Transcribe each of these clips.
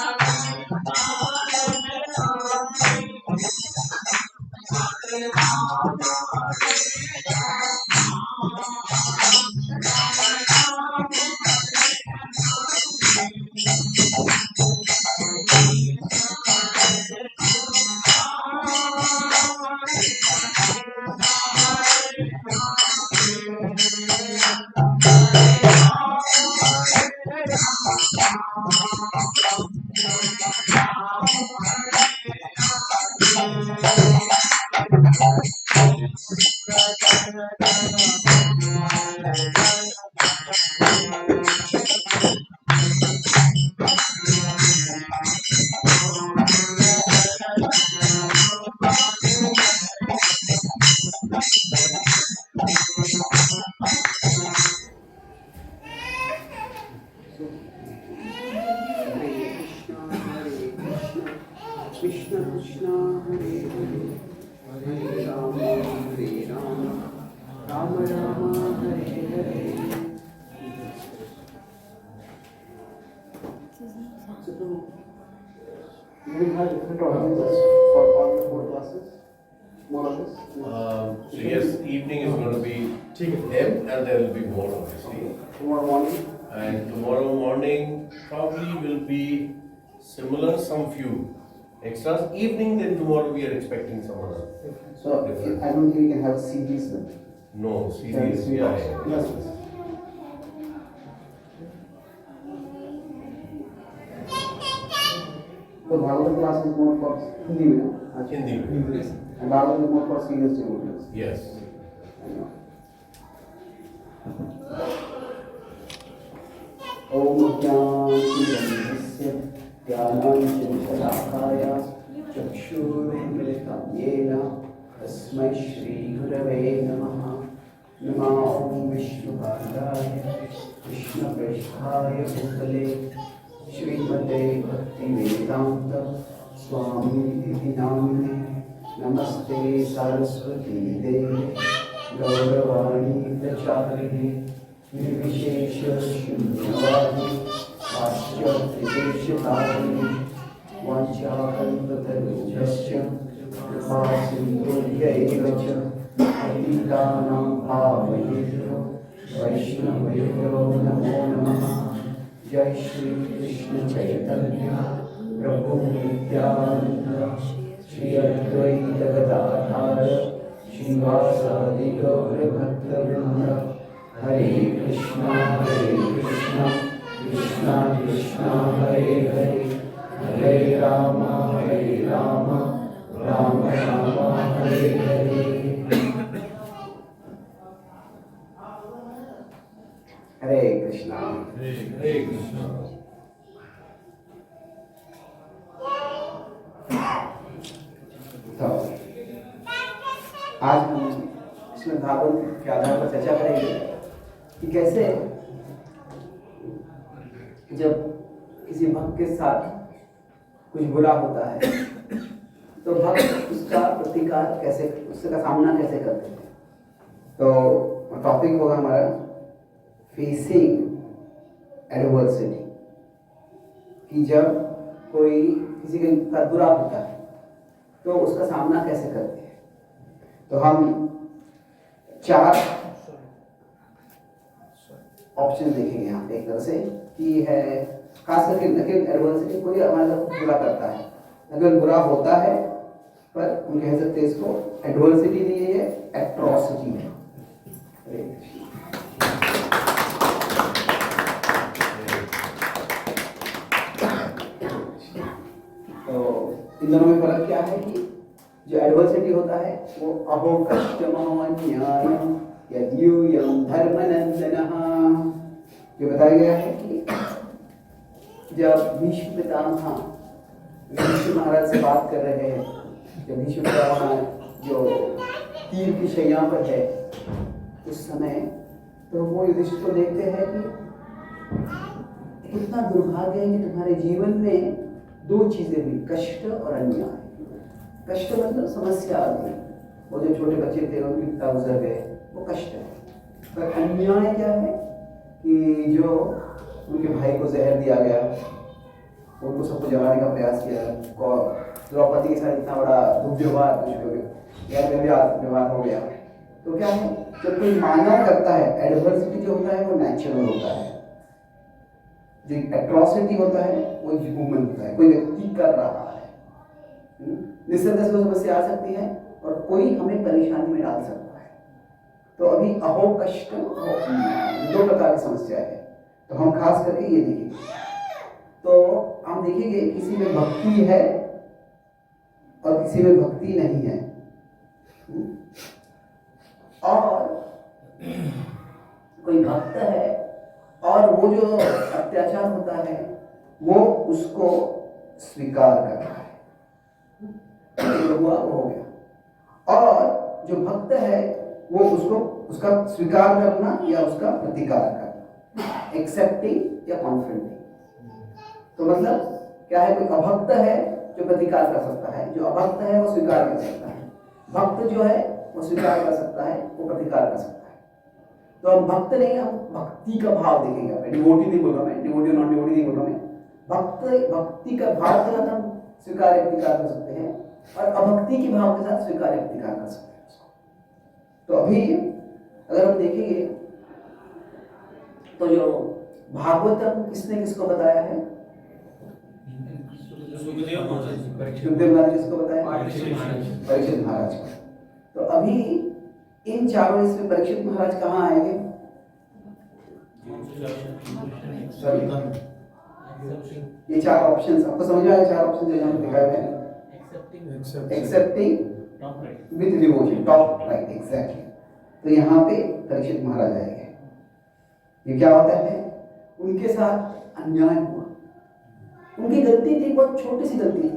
So yes, evening is going to be them, and there will be more obviously. Tomorrow morning? And tomorrow morning probably will be similar, some few extras. Evening, then tomorrow we are expecting some other. So different. I don't think we can have CDs then. No, series, yeah. Yes, yes. So Bhagavad class is more for Hindi में ना? Hindi में. And Bhagavad is more for serious devotees. Yes. ओम ज्ञानस्य ज्ञानाञ्जनशलाकाय चक्षुरुन्मिलितं येन तस्मै श्रीगुरवे नमः। नमो ॐ विष्णुपादाय कृष्णप्रेष्ठाय भूतले श्रीमते भक्तिवेदान्त स्वामिनिधि नामिने नमस्ते सरस्वती देवे गौरवाणी प्रचारिणे निर्विशेष शून्यवादी पाश्चात्यदेशतारिणे वाञ्छाकल्पतरुभ्यश्च कृपासिन्धुभ्यैव च पतितानां पावनेभ्यो वैष्णवेभ्यो नमो नमः। जय श्री कृष्ण चैतन्य प्रभु नित्यानंद श्री अद्वैत गदाधर श्रीवासादि गौर भक्तवृंद। हरे कृष्णा कृष्णा कृष्णा हरे हरे हरे राम राम राम हरे हरे। हरे कृष्णा। Hare Krishna. तो आज हम इसमें भागवत के आधार पर चर्चा करेंगे कि कैसे जब किसी भक्त के साथ कुछ बुरा होता है तो भक्त उसका प्रतिकार कैसे, उसका सामना कैसे करते हैं। तो टॉपिक होगा हमारा फेसिंग एडवर्सिटी, कि जब कोई किसी के साथ बुरा होता है तो उसका सामना कैसे करते हैं। तो हम 4 ऑप्शन देखेंगे यहाँ पे एक तरह से कि है खास करके एडवर्सिटी, कोई हमारे साथ बुरा करता है, अगर बुरा होता है पर हम कह सकते हैं इसको एडवर्सिटी नहीं है, एट्रॉसिटी है। तो इन दोनों में फर्क क्या है कि जो एडवर्सिटी होता है वो अहो कष्टमन्यायम यद्यूयम धर्मनंदनः, जो बताया गया है कि जब भीष्म पितामह भीष्म महाराज से बात कर रहे हैं, जब भीष्म पितामह जो तीर की शैया पर है उस समय, तो वो युधिष्ठिर को देखते हैं कि कितना दुर्भाग्य है कि तुम्हारे जीवन में 2 चीजें हुई, कष्ट और अन्याय। कष्ट मतलब समस्या आ गई, वो जो छोटे बच्चे थे उनके पिता गुजर गए, वो कष्ट है। पर अन्याय क्या है कि जो उनके भाई को जहर दिया गया, उनको सबको जलाने का प्रयास किया, द्रौपदी के साथ इतना बड़ा दुर्व्यवहार व्यवहार हो गया। तो क्या है, जब कोई मानव करता है, एडवर्सिटी जो होता है वो नेचुरल होता है, जो एट्रॉसिटी होता है वो ह्यूमन होता है, कोई व्यक्ति कर रहा है। निसर्ग से समस्या आ सकती है और कोई हमें परेशानी में डाल सकता है। तो अभी अहो कष्ट दो प्रकार की समस्या है, तो हम खास करके ये देखेंगे। तो हम देखेंगे किसी में भक्ति है और किसी में भक्ति नहीं है, और कोई भक्त है और वो जो अत्याचार होता है वो उसको स्वीकार कर रहा है, तो हुआ वो हो गया। और जो भक्त है वो उसको उसका स्वीकार करना या उसका प्रतिकार करना, एक्सेप्टिंग या कॉन्फ्रेंटिंग। तो मतलब क्या है, कोई अभक्त है जो प्रतिकार कर सकता है, जो अभक्त है वो स्वीकार कर सकता है, भक्त जो है वो स्वीकार कर सकता है, वो प्रतिकार कर सकता है। तो हम भक्त नहीं, हम भक्ति का भाव देखेंगे। मैं डिवोटी नहीं बोल रहा, मैं डिवोटी नॉन डिवोटी नहीं बोल रहा, मैं भक्ति का भाव के साथ हम स्वीकार प्रतिकार कर सकते हैं और अभक्ति के भाव के साथ स्वीकार प्रतिकार कर सकते हैं उसको। तो अभी अगर हम देखेंगे तो जो भागवतम किसने किसको बताया है, सुखदेव महाराज किसको बताया, परीक्षित महाराज को। तो अभी इन चारों इसमें परीक्षित महाराज कहाँ आएंगे, ये चार ऑप्शंस आपको समझ में आए, चार ऑप्शन जो यहाँ पे दिखाए हुए हैं, accepting with devotion, top right, exactly. तो यहाँ पे परीक्षित महाराज आएंगे। ये क्या होता है, उनके साथ अन्याय हुआ, उनकी गलती थी, बहुत छोटी सी गलती थी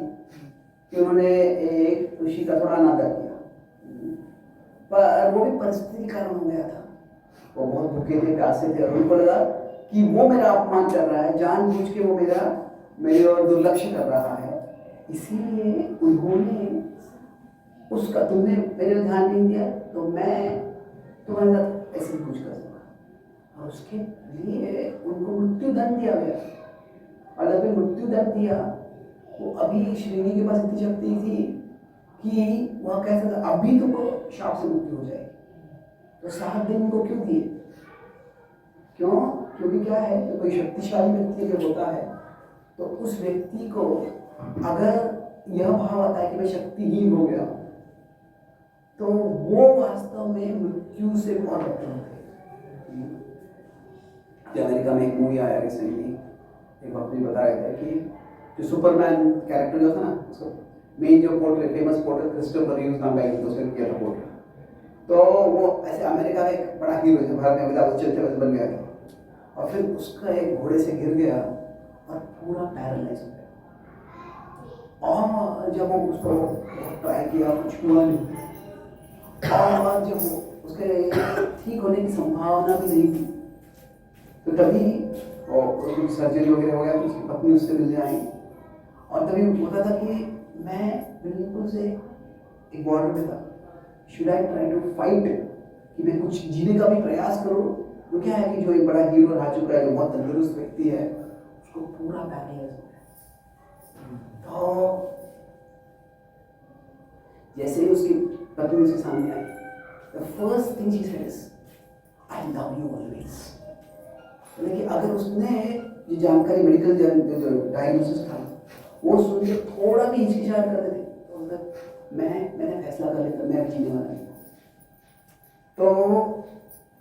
कि उन्होंने एक ऋषि का थोड़ा अनादर किया, पर वो भी परिस्थिति के कारण हो गया था। वो बहुत भूखे थे, प्यासे थे और उनको लगा कि वो मेरा अपमान कर रहा है, जानबूझ के वो मेरे और दुर्लक्ष्य कर रहा है, इसीलिए उन्होंने उसका, तुमने मेरे पे ध्यान नहीं दिया तो मैं तुम्हारे साथ ऐसे कुछ कर सकता, और उसके लिए उनको मृत्यु दंड दिया गया। और जब मृत्यु दंड दिया, वो अभी श्रीनी के पास इतनी शक्ति थी कि वह कह सकता अभी तुमको शाप से मुक्ति हो जाएगी। तो 7 दिन को क्यों दिए, क्यों, क्योंकि क्या है कि कोई शक्तिशाली व्यक्ति अगर होता है तो उस व्यक्ति को अगर यह भाव आता है कि मैं शक्तिहीन हो गया, तो वो वास्तव में मृत्यु से बहुत डरते हैं। अमेरिका में एक मूवी आया रिसेंटली, एक वक्त भी बता रहे थे कि जो सुपरमैन कैरेक्टर जो था ना, उसको मेन जो portrait, famous portrait Christopher Reeves नाम का एक उसने किया था पोर्ट्रेट। तो वो ऐसे अमेरिका का एक बड़ा हीरो जो भारत में अमिताभ बच्चन थे वैसे बन गया था, और फिर उसका एक घोड़े से गिर गया और पूरा पैरालाइज हो गया। और जब वो उसको ट्राई किया, कुछ हुआ नहीं, और जब उसके ठीक होने की संभावना भी नहीं थी, तो तभी कुछ सर्जरी वगैरह हो गया, तो उसकी पत्नी उससे मिलने आई, और तभी होता था कि मैं बिल्कुल से एक बॉर्डर पे था, should I try to fight, कि मैं कुछ जीने का भी प्रयास करूं। तो क्या है कि जो एक बड़ा हीरो रह चुका है, जो बहुत तंदुरुस्त व्यक्ति है, उसको पूरा पैरालाइज हो गया। तो जैसे ही उसकी पत्नी उसके सामने आई, the first thing she said is I love you always. लेकिन अगर उसने ये जानकारी, मेडिकल जो डायग्नोसिस था वो सुन के थोड़ा भी हिचकिचाहट कर देती, तो मतलब मैंने फैसला कर लिया मैं जीने वाला नहीं। तो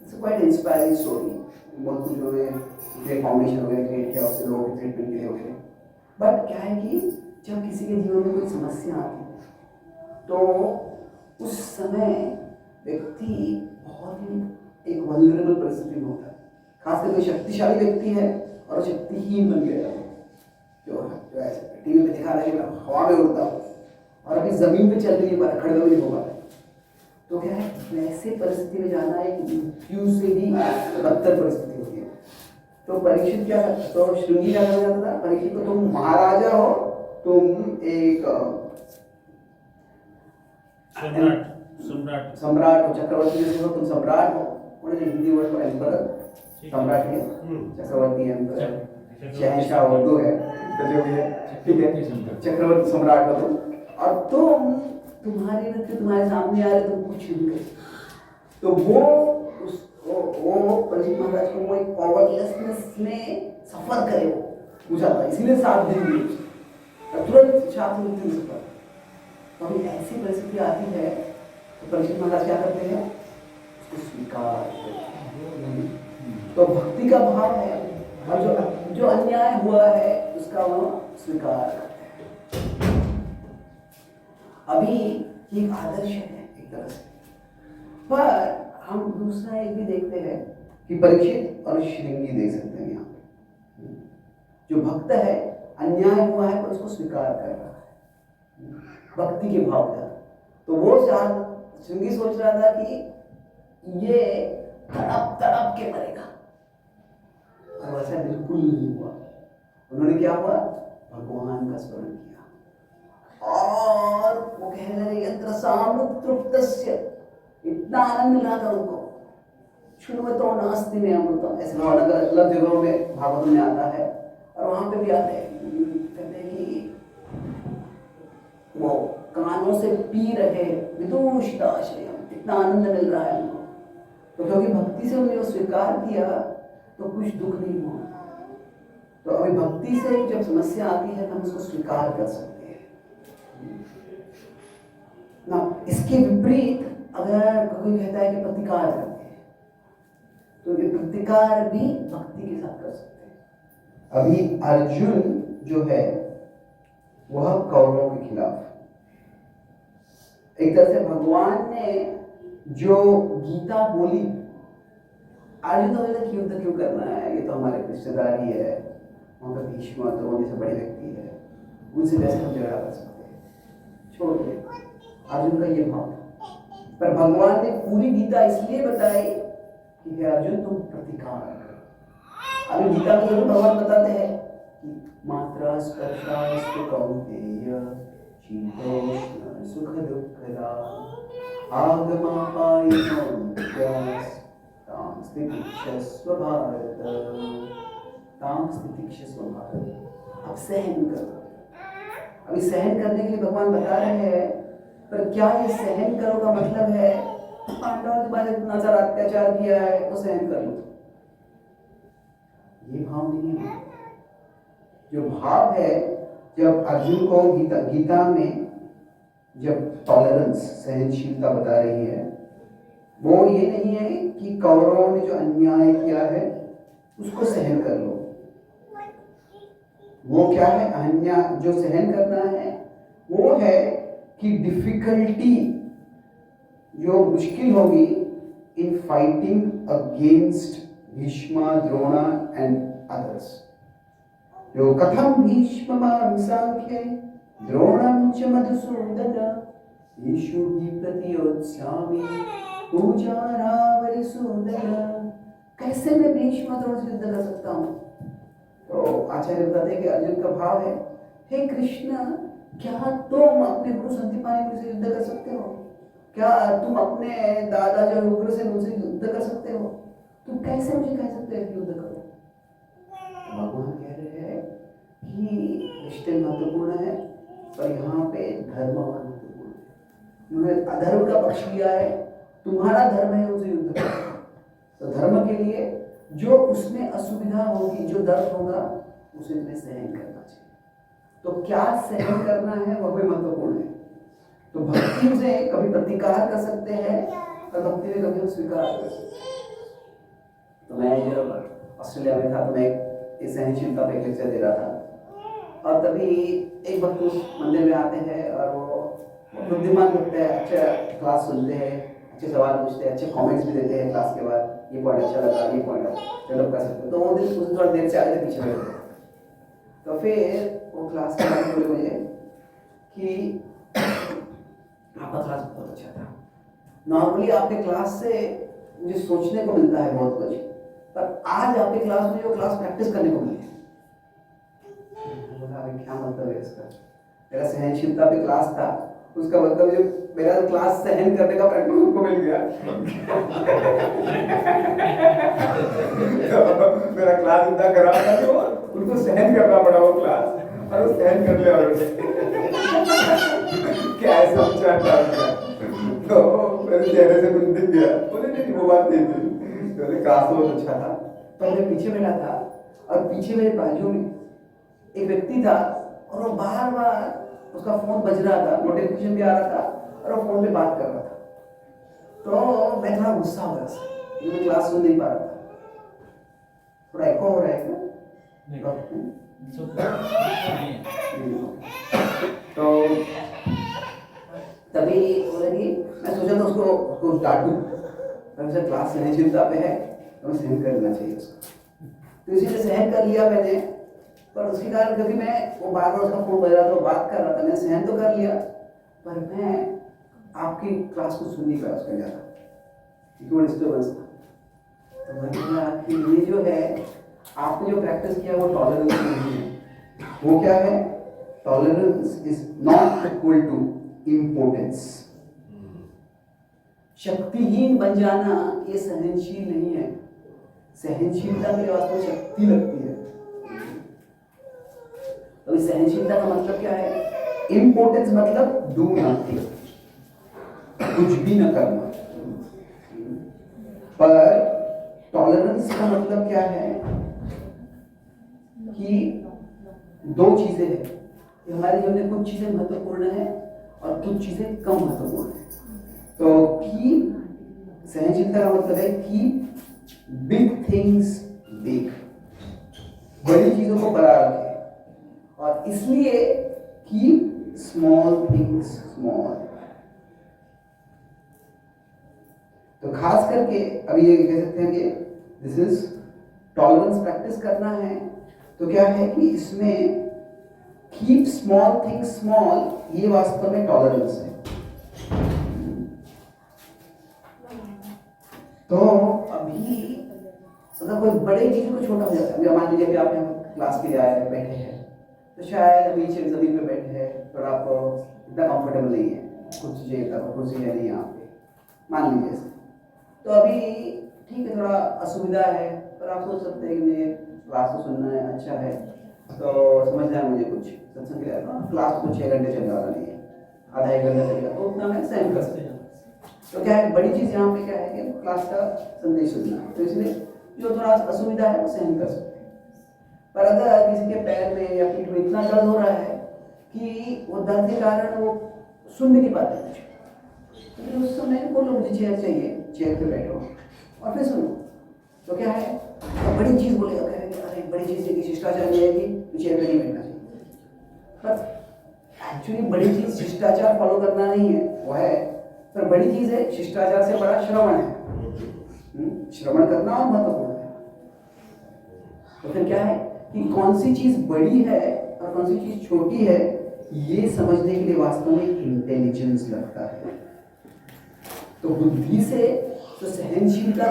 इट्स क्वाइट इंस्पायरिंग स्टोरी। बहुत कुछ उन्होंने फाउंडेशन वगैरह क्रिएट किया, उससे लोगों के ट्रीटमेंट के लिए वगैरह। बट क्या है कि जब किसी के जीवन में कोई समस्या आती है तो उस समय व्यक्ति बहुत ही एक वल्नरेबल परिस्थिति में होता है, खासकर कोई शक्तिशाली व्यक्ति है और शक्तिहीन बन गया है, जो ऐसे टीवी पे दिखा रहा है कि मैं हवा में उड़ता हूँ और अभी जमीन पे चल नहीं पा रहा, खड़े नहीं हो पा रहा। तो क्या है, वैसे परिस्थिति में जाना एक मृत्यु से भी बदतर परिस्थिति होती है। तो परीक्षित क्या था, तो श्रृंगी क्या करना चाहता था, परीक्षित को तुम महाराजा हो, तुम एक सम्राट हो, चक्रवर्ती जैसे हो, तुम सम्राट हो। उन्होंने हिंदी वर्ड को एम्परर सम्राट है, चक्रवर्ती एम्परर शहनशाह हो तो है, तो जो भी है ठीक है, चक्रवर्ती सम्राट हो तुम, और तुम्हारे नृत्य तुम्हारे सामने आ रहे, तुम कुछ नहीं कर सकते। तो वो परीक्षित महाराज को वो एक पावरलेसनेस में सफर करे वो पूछा था, इसीलिए 7 दिन भी तुरंत छात्रवृत्ति में सफर। तो अभी ऐसी परिस्थिति आती है तो परीक्षित महाराज क्या करते हैं, उसको स्वीकार करते हैं। तो भक्ति का भाव है, और जो अन्याय हुआ है उसका वो स्वीकार करते हैं। अभी ये एक आदर्श है एक तरह से, पर हम दूसरा एक भी देखते हैं कि परीक्षित और श्रृंगी देख सकते हैं यहाँ पे। जो भक्त है अन्याय हुआ है पर उसको स्वीकार कर रहा है, भक्ति के भाव का। तो वो श्रृंगी सोच रहा था कि ये तड़प तड़प के मरेगा, और वैसा बिल्कुल नहीं हुआ। उन्होंने क्या हुआ, भगवान का स्मरण किया, और वो कहने लगे यत्र सामृतृप्तस्य, इतना आनंद मिला था उनको, शुण्वतो नास्ति में अमृतम, ऐसे अलग अलग जगहों में भागवत में आता है, और वहां पे भी आते हैं, कहते हैं कि वो कानों से पी रहे विदुषिताश्रयम, इतना आनंद मिल रहा है उनको। तो क्योंकि भक्ति से उन्होंने स्वीकार किया तो कुछ दुख नहीं हुआ। तो अभी भक्ति से जब समस्या आती है तो हम उसको स्वीकार कर सकते हैं ना। इसके विपरीत अगर कोई कहता है कि प्रतिकार करते हैं, तो ये प्रतिकार भी भक्ति के साथ कर सकते हैं। अभी अर्जुन जो है वह कौरवों के खिलाफ, एक तरह से भगवान ने जो गीता बोली, अर्जुन तो बोले युद्ध क्यों करना है, ये तो हमारे रिश्तेदार ही है, वहां पर भीष्म द्रोण जैसे बड़े व्यक्ति है, उनसे कैसे हम झगड़ा कर सकते हैं, छोड़ दे। अर्जुन का ये भाव। पर भगवान ने पूरी गीता इसलिए बताई कि हे अर्जुन तुम प्रतिकार करो। अभी गीता में जरूर भगवान बताते हैं कि मात्रा स्पर्शास्तु कौन्तेय शीतोष्ण सुख दुःखदा आगमापायिनो नित्यास् तां स्थितिक्षस्व भारत, तां स्थितिक्षस्व भारत। अब सहन करो। अभी सहन करने के लिए भगवान बता रहे हैं, पर क्या ये सहन करो का मतलब है पांडवों के बारे में इतना सारा अत्याचार किया है वो सहन कर लो, ये भाव नहीं है। जो भाव है, जब अर्जुन को गीता में जब टॉलरेंस सहनशीलता बता रही है, वो ये नहीं है कि कौरवों ने जो अन्याय किया है उसको सहन कर लो। वो क्या है, अन्याय जो सहन करना है वो है कि डिफिकल्टी जो मुश्किल होगी in fighting against Bheeshma Drona and others. जो कथम भीष्मं सांख्ये द्रोणं च मधुसूदन येषु हि प्रतियोत्स्यामि पूजारावरिसूदन। कैसे मैं भीष्म द्रोण से युद्ध कर सकता हूँ? तो आचार्य बताते हैं कि अर्जुन का भाव है, हे कृष्ण क्या तुम अपने गुरु संदीपानि से युद्ध कर सकते हो? क्या तुम अपने दादा जो उग्रसेन उनसे युद्ध कर सकते हो? तुम कैसे मुझे कह सकते हो युद्ध करो? भगवान कह रहे हैं कि रिश्ते महत्वपूर्ण है, पर यहाँ पे धर्म और महत्वपूर्ण है। उन्होंने अधर्म का पक्ष लिया है, तुम्हारा धर्म है उनसे युद्ध करो। तो धर्म के लिए जो उसमें असुविधा होगी, जो दर्द होगा, उसे तुम्हें सहन करना चाहिए। तो क्या सहन करना है वह भी महत्वपूर्ण है। तो भक्ति से कभी प्रतिकार कर सकते हैं और भक्ति में कभी हम स्वीकार कर सकते हैं। तो मैं जब ऑस्ट्रेलिया में था तो मैं इस सहनशीलता पे लेक्चर दे रहा था, और तभी एक भक्त उस मंदिर में आते हैं और वो बुद्धिमान लगते हैं, अच्छा क्लास सुनते हैं, अच्छे सवाल पूछते हैं, अच्छे कमेंट्स भी देते हैं क्लास के बाद, ये पॉइंट अच्छा लगा, ये पॉइंट डेवलप कर सकते हैं। तो वो दिन थोड़ा देर से आए थे, पीछे बैठे थे। तो फिर वो क्लास के बाद बोले मुझे कि आपका क्लास बहुत अच्छा था। नॉर्मली आपके क्लास से मुझे सोचने को मिलता है बहुत कुछ, पर आज आपके क्लास में जो क्लास प्रैक्टिस करने को मिली। बोला क्या मतलब है इसका? मेरा सहनशीलता पे क्लास था उसका मतलब जो मेरा क्लास सहन करने का प्रैक्टिस उनको मिल गया। तो मेरा क्लास इतना खराब था कि वो उनको सहन करना पड़ा वो क्लास, और वो सहन कर लिया उन्होंने। क्या ऐसा विचार डाल दिया, तो मेरे चेहरे से कुछ दिख गया। बोले नहीं वो बात नहीं थी, तो क्लास तो बहुत अच्छा था। पर मैं पीछे बैठा था और पीछे मेरे बाजू में एक व्यक्ति था और वो बार बार उसका फोन बज रहा था, नोटिफिकेशन भी आ रहा था और वो फोन पे बात कर रहा था। तो मैं थोड़ा गुस्सा हो रहा था, मैं क्लास सुन नहीं पा रहा था। थोड़ा एको हो रहा है क्या? तो तभी बोला कि मैं सोचा था उसको डांटू, मैं क्लास सहनशीलता पे है तो मैं सहन कर लेना चाहिए उसको, तो इसीलिए सहन कर लिया मैंने। पर उसके कारण क्योंकि मैं वो बार बार उसका फोन बज रहा था, वो बात कर रहा था, मैंने सहन तो कर लिया, पर मैं आपकी क्लास को सुन नहीं पाया उसका ज़्यादा, क्योंकि वो डिस्टर्बेंस था। तो मैंने कहा कि ये जो है आपने जो प्रैक्टिस किया वो टॉलरेंस नहीं है। वो क्या है? Tolerance is not equal to importance. शक्तिहीन बन जाना ये सहनशील नहीं है। सहनशीलता के वास्तव में शक्ति लगती है। तो इस सहनशीलता का मतलब क्या है? इम्पोर्टेंस मतलब डू नथिंग, कुछ भी न करना। पर टॉलरेंस का मतलब क्या है कि दो चीजें हैं कि हमारे जीवन में कुछ चीजें महत्वपूर्ण है और कुछ चीजें कम महत्वपूर्ण है। तो की सहनशीलता का मतलब है कि बिग थिंग्स बिग, बड़ी चीजों को बड़ा रखें, और इसलिए कीप स्मॉल थिंग्स स्मॉल। तो खास करके अभी ये कह सकते हैं कि दिस इज टॉलरेंस प्रैक्टिस करना है। तो क्या है कि इसमें कीप स्मॉल थिंग्स स्मॉल, ये वास्तव में टॉलरेंस है। तो अभी अगर कोई बड़े चीज को छोटा हो जाता है, मान लीजिए कि आप यहाँ क्लास के लिए आए हैं, बैठे हैं, तो शायद अभी जमीन पे बैठे हैं तो आपको इतना कंफर्टेबल नहीं है, कुछ चाहिए था, कुर्सी है नहीं यहाँ पे, मान लीजिए। तो अभी ठीक है, थोड़ा असुविधा है, पर आप सोच सकते हैं कि मुझे क्लास तो सुनना है, अच्छा है, तो समझना है मुझे कुछ सत्संग के लिए, क्लास तो 6 घंटे चलने वाला नहीं है, आधा 1 घंटा चलेगा, तो उतना मैं सहन कर सकता हूँ। तो क्या है, बड़ी चीज़ यहाँ पे क्या है कि क्लास का संदेश सुनना है, तो इसलिए जो थोड़ा असुविधा है वो सहन कर सकते हैं। पर अगर किसी के पैर में या पीठ में इतना दर्द हो रहा है कि वो दर्द के कारण वो सुन भी नहीं पाते कुछ, तो उस समय बोलो मुझे चेयर चाहिए, चेयर पे बैठो और फिर सुनो। तो क्या है, तो बड़ी चीज़ बोलेगा, कहेंगे अरे बड़ी चीज़ है कि शिष्टाचार मिलेगी तो चेयर पे नहीं बैठना चाहिए। पर एक्चुअली बड़ी चीज़ शिष्टाचार फॉलो करना नहीं है, वो है, पर बड़ी चीज़ है शिष्टाचार से बड़ा श्रवण है। श्रवण करना और महत्वपूर्ण है। तो फिर क्या है कि कौन सी चीज़ बड़ी है और कौन सी चीज़ छोटी है, ये समझने के लिए वास्तव में इंटेलिजेंस लगता है। तो बुद्धि से तो सहनशीलता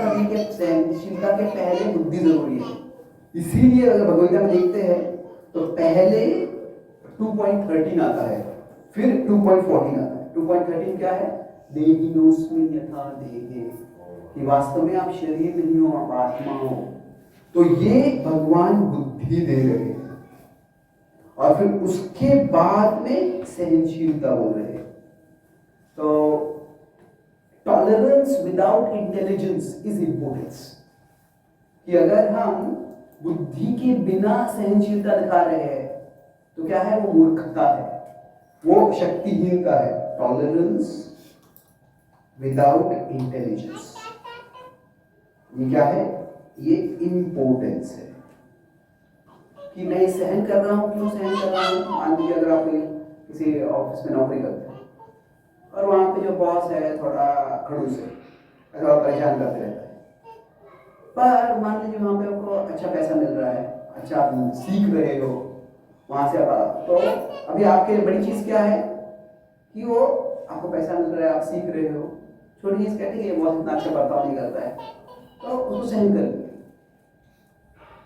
के पहले बुद्धि जरूरी है। इसीलिए अगर भगवद गीता में देखते हैं तो पहले 2.13 आता है, फिर 2.14 आता है। 2.13 क्या है? देहिनोस्मिन् यथा देहे, कि वास्तव में आप शरीर नहीं हो, आप आत्मा हो। तो ये भगवान बुद्धि दे रहे हैं, और फिर उसके बाद में सहनशीलता बोल रहे हैं। तो tolerance without intelligence is importance, कि अगर हम बुद्धि के बिना सहनशीलता दिखा रहे हैं तो क्या है, वो मूर्खता है, वो शक्तिहीनता है। टॉलरेंस विदाउट इंटेलिजेंस, ये क्या है? ये इम्पोर्टेंस है कि मैं सहन कर रहा हूँ, क्यों सहन कर रहा हूँ। मान लीजिए अगर आप किसी ऑफिस में नौकरी करते हैं और वहाँ पे जो बॉस है थोड़ा खड़ूस है, थोड़ा परेशान करते रहता है, पर मान लीजिए वहाँ पे आपको अच्छा पैसा मिल रहा है, अच्छा आप सीख रहे हो वहाँ से आप, तो अभी आपके लिए बड़ी चीज़ क्या है कि वो आपको पैसा मिल रहा है, आप सीख रहे हो। छोटी चीज़ कहती है बहुत इतना अच्छा बर्ताव नहीं करता है, तो उसको सहन कर लीजिए।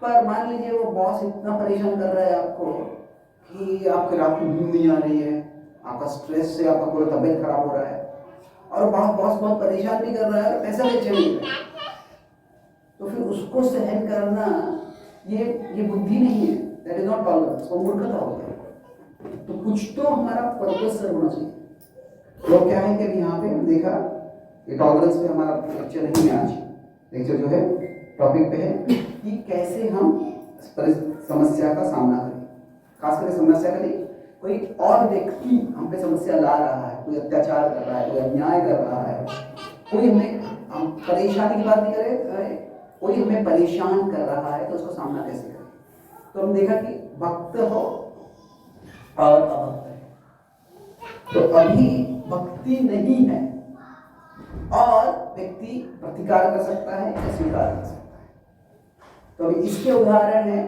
पर मान लीजिए वो बॉस इतना परेशान कर रहा है आपको कि आपके रात को नींद नहीं आ रही है, आपका स्ट्रेस से आपका पूरा तबीयत खराब हो रहा है और बॉस बहुत परेशान भी कर रहा है और पैसा भी अच्छा नहीं दे रहा है, तो फिर उसको सहन करना ये बुद्धि नहीं है, दैट इज नॉट टॉलरेंस, वो मूर्खता होता है। तो कुछ तो हमारा पर्पस सर होना चाहिए। तो क्या है कि अभी यहाँ पे हम देखा ये टॉलरेंस पे हमारा लेक्चर नहीं है आज, लेक्चर जो है टॉपिक पे है कि कैसे हम समस्या का सामना करें, खास करके समस्या का नहीं, कोई और व्यक्ति हम पे समस्या ला रहा है, कोई अत्याचार कर रहा है, कोई अन्याय कर रहा है, कोई हम परेशानी की बात नहीं करें, कोई हमें परेशान कर रहा है तो उसको सामना कैसे करें। तो हम देखा कि भक्त हो और अभक्त है। तो अभी भक्ति नहीं है और व्यक्ति प्रतिकार कर सकता है या स्वीकार कर सकता है। तो अभी इसके उदाहरण है,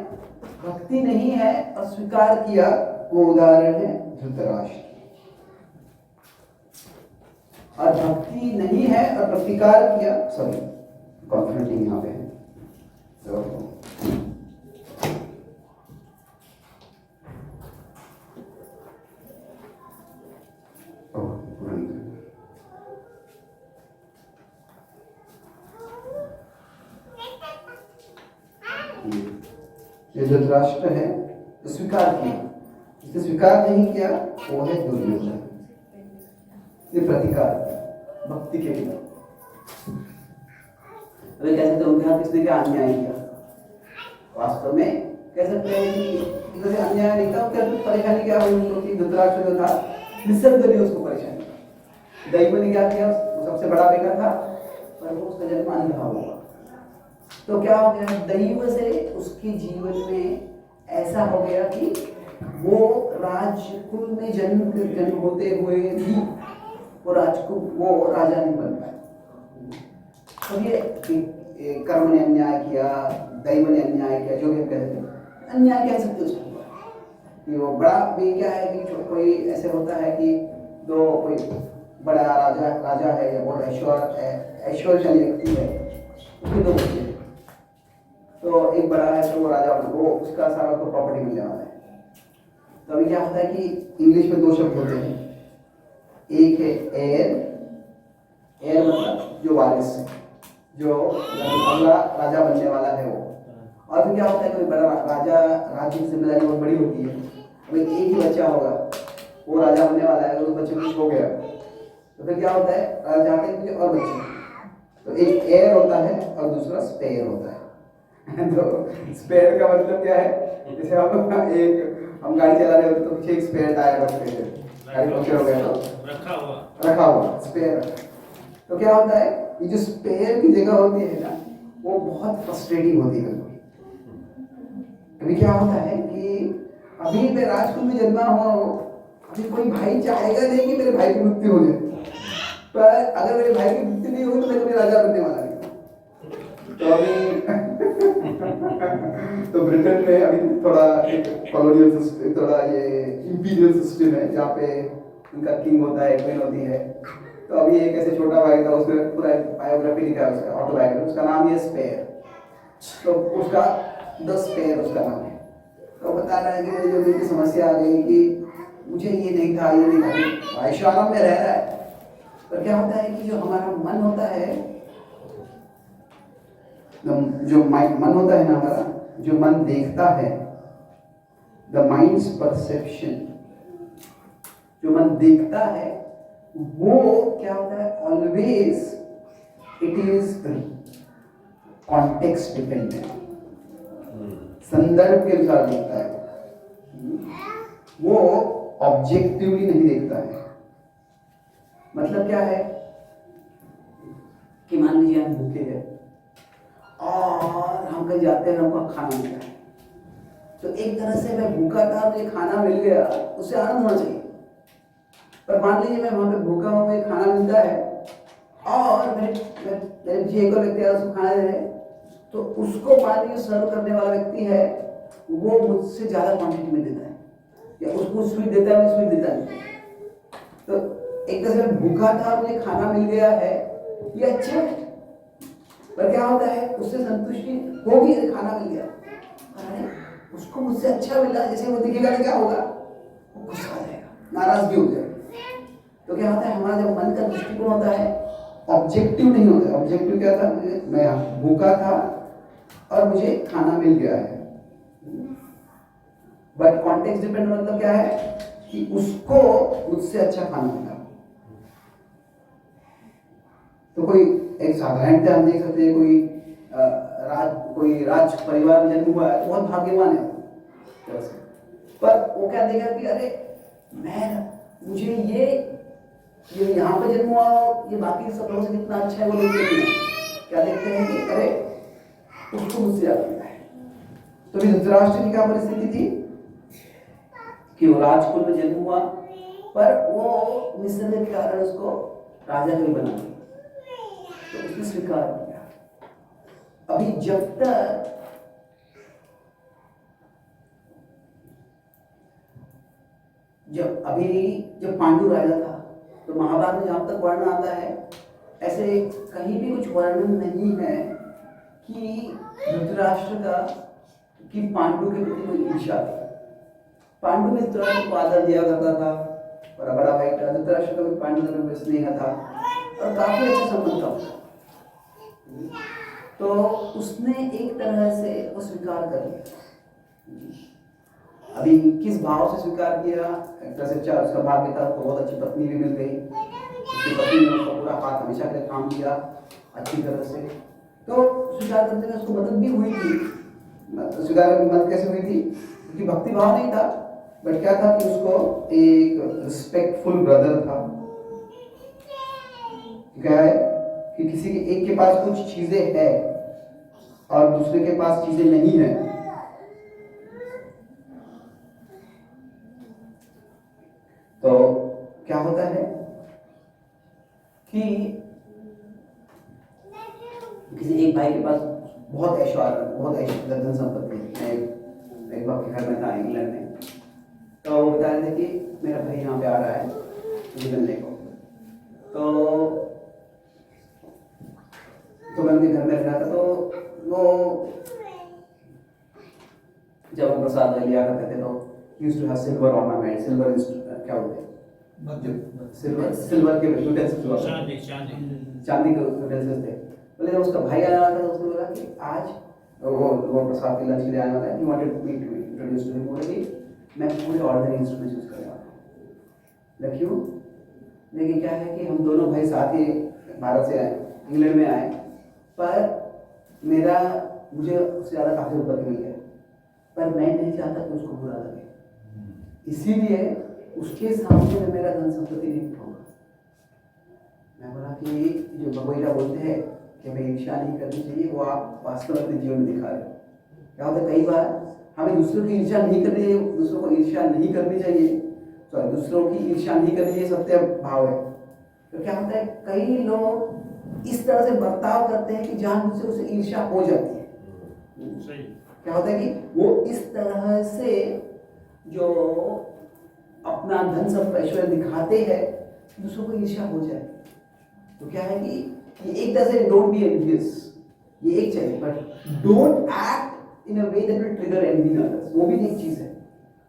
भक्ति नहीं है और स्वीकार किया, वो उदाहरण है धृतराष्ट्र। और भक्ति नहीं है और प्रतिकार किया, सॉरी कॉन्फ्लिक्टिंग यहाँ पे है, ये धृतराष्ट्र है तो स्वीकार किया, जिसने स्वीकार नहीं किया वो है दुर्योधन, ये प्रतिकार किया भक्ति के बिना। अरे कह सकते उनके हाथ किसने क्या अन्याय किया, वास्तव में कह सकते हैं कि जैसे अन्याय नहीं था, क्या परेशानी क्या हुई उनको कि धृतराष्ट्र जो था निसर्ग ने उसको परेशानी की, दैव ने क्या किया, वो सबसे बड़ा बेटा था पर वो उसका जन्म अंधा हुआ, तो क्या हो गया, दैव से उसके जीवन में ऐसा हो गया कि वो राजकुल में जन्म होते हुए भी वो राजा नहीं बन पाया। तो ये कर्म ने अन्याय किया, दैव ने अन्याय किया, जो भी हम कहते हैं अन्याय कह सकते उसको कि वो बड़ा भी क्या है कि कोई ऐसे होता है कि दो कोई बड़ा राजा है या बहुत ऐश्वर्यशाली व्यक्ति है, उसके दो बच्चे, तो एक बड़ा है तो वो राजा, वो उसका सारा उसको प्रॉपर्टी मिलने वाला है। तो अभी क्या होता है कि इंग्लिश में दो शब्द होते हैं, एक है एयर, एयर मतलब जो वारिस है, जो अगला राजा बनने वाला है वो, और फिर क्या होता है कोई बड़ा राजा, राज्य की जिम्मेदारी बहुत बड़ी होती है, अभी एक ही बच्चा होगा वो राजा बनने वाला है, उस बच्चे को कुछ हो गया तो फिर क्या होता है, राजा चाहते हैं कि और बच्चे, तो एक एयर होता है और दूसरा स्पेयर होता है। तो स्पेयर का मतलब क्या है, जैसे हम गाड़ी चला रहे होते तो पीछे एक स्पेयर टायर रखते हैं, गाड़ी पंक्चर हो गया तो रखा हुआ स्पेयर। तो क्या होता है, ये जो स्पेयर की जगह होती है ना, वो बहुत फ्रस्ट्रेटिंग होती है। कभी क्या होता है कि अभी मैं राजकुल में जन्मा हुआ हूँ, अभी कोई भाई चाहेगा नहीं कि मेरे भाई की मृत्यु हो जाए, पर अगर मेरे भाई की मृत्यु नहीं हुई तो मैं कभी राजा बनने वाला नहीं। तो अभी तो ब्रिटेन में अभी थोड़ा एक कॉलोनियल सिस्टम, थोड़ा ये इंपीरियल सिस्टम है जहाँ पे उनका किंग होता है, क्वीन होती है। तो अभी एक ऐसे छोटा भाई था, उसमें पूरा बायोग्राफी लिखा है, उसका ऑटोबायोग्राफी, उसका नाम है स्पेयर। तो उसका द स्पेयर उसका नाम है। तो बता रहा है कि जो मेरी समस्या आ गई कि मुझे ये नहीं था, ये नहीं था, भाई आराम में रह रहा है, पर क्या होता है कि जो हमारा मन होता है, जो मन होता है ना हमारा, जो मन देखता है, द माइंड्स परसेप्शन, जो मन देखता है वो क्या होता है, always it is context dependent, संदर्भ के अनुसार देखता है, वो ऑब्जेक्टिवली नहीं देखता है। मतलब क्या है कि मान लीजिए हम भूखे हैं और हम कहीं जाते हैं, हमको खाना मिल रहा है, तो एक तरह से मैं भूखा था, मुझे खाना मिल गया, उससे आनंद होना चाहिए। पर मान लीजिए मैं वहां पे भूखा हूँ, मुझे खाना मिलता है और मेरे जी एक व्यक्ति है उसको खाना दे रहे, तो उसको मान लीजिए सर्व करने वाला व्यक्ति है, वो मुझसे ज्यादा क्वांटिटी में देता है या उसको स्वीट देता है, मैं स्वीट देता नहीं। तो एक तरह से मैं भूखा था, मुझे खाना मिल गया है, ये अच्छा है, पर क्या होता है उससे संतुष्टि होगी, खाना मिल गया, अरे उसको मुझसे अच्छा मिला, जैसे वो दिखेगा तो क्या होगा, वो गुस्सा आ जाएगा, नाराजगी हो जाएगी। तो क्या होता है, हमारा जब मन का दृष्टिकोण होता है ऑब्जेक्टिव नहीं होता। ऑब्जेक्टिव क्या था, मैं भूखा था और मुझे खाना मिल गया है, बट कॉन्टेक्स्ट डिपेंड मतलब क्या है कि उसको मुझसे अच्छा खाना मिला। तो कोई एक साधारणतः हम देख सकते हैं, कोई राज परिवार में जन्म हुआ है तो बहुत भाग्यवान है, पर वो क्या देगा कि अरे मुझे ये यहाँ पे जन्म हुआ और ये बाकी सब लोगों से कितना अच्छा है वो लोग देखते हैं, क्या देखते हैं कि अरे उसको मुझसे ज्यादा मिला है। तो भी धृतराष्ट्र की क्या परिस्थिति थी कि वो राजकुल में जन्म हुआ, पर वो निसर्ग के कारण उसको राजा भी बना दिया, तो उसने स्वीकार किया। अभी जब पांडु राजा था, तो महाभारत में जहां तक वर्णन आता है, ऐसे कहीं भी कुछ वर्णन नहीं है कि धृतराष्ट्र का कि पांडु के प्रति कोई ईर्ष्या थी। पांडु ने धृतराष्ट्र को आदर दिया करता था और बड़ा भाई था, धृतराष्ट्र का भी पांडु में स्नेह था और काफी अच्छा संबंध था। तो उसने एक तरह से वो स्वीकार कर लिया। अभी किस भाव से स्वीकार किया, एक तरह से अच्छा उसका भाग्य था, तो बहुत अच्छी पत्नी भी मिल गई, उसकी पत्नी ने उसका पूरा हाथ हमेशा के लिए काम किया अच्छी तरह से। तो स्वीकार करते में उसको मदद भी हुई थी। स्वीकार की मदद कैसे हुई थी, क्योंकि भक्ति भाव नहीं था, बट क्या था कि उसको एक रिस्पेक्टफुल ब्रदर था। क्या है कि किसी के एक के पास कुछ चीजें है और दूसरे के पास चीजें नहीं है, तो क्या होता है कि किसी एक भाई के पास बहुत ऐश्वर्य धन संपत्ति है। एक बार के घर में था इंग्लैंड में, तो वो बता रहे थे कि मेरा भाई यहाँ पे आ रहा है मुझे मिलने को। तो मैं उनके घर में रहा था, तो वो जब वो प्रसाद लिया करते थे तो used to have silver ornament, silver क्या बोलते हैं, सिल्वर के यूटेंसिल्स, चांदी के यूटेंसिल्स थे। बोले जब उसका भाई आया था तो उसने बोला कि आज वो प्रसाद के लंच के लिए आया था, he wanted me to introduce to him. बोले कि मैं पूरे ऑर्डिनरी इंस्ट्रूमेंट्स यूज कर रहा हूँ। क्यों? लेकिन क्या है कि हम दोनों भाई साथ ही भारत से आए, इंग्लैंड में आए, पर मुझे उससे ज़्यादा काफ़ी ऊपर मिल गया, पर मैं नहीं चाहता कि उसको बुरा लगे, इसीलिए उसके सामने मैं मेरा धन संपत्ति नहीं उठाऊंगा। मैं बोला कि जो भगवैया बोलते हैं कि हमें ईर्ष्या नहीं करनी चाहिए, वो आप वास्तव में अपने जीवन में दिखा रहे हो। क्या होता है, कई बार हमें दूसरों की ईर्ष्या नहीं करनी चाहिए, दूसरों को ईर्ष्या नहीं करनी चाहिए, दूसरों की ईर्ष्या नहीं करनी चाहिए, सत्य भाव है। तो क्या होता है, कई लोग इस तरह से बर्ताव करते हैं कि जानबूझ से उसे ईर्ष्या हो जाती है। सही। क्या होता है कि वो इस तरह से जो अपना धन सब ऐश्वर्य दिखाते हैं, दूसरों को ईर्ष्या हो जाए। तो क्या है कि ये एक तरह से डोंट बी एनवियस, ये एक चाहिए, but don't act in a way that will trigger envy in others, वो भी एक चीज है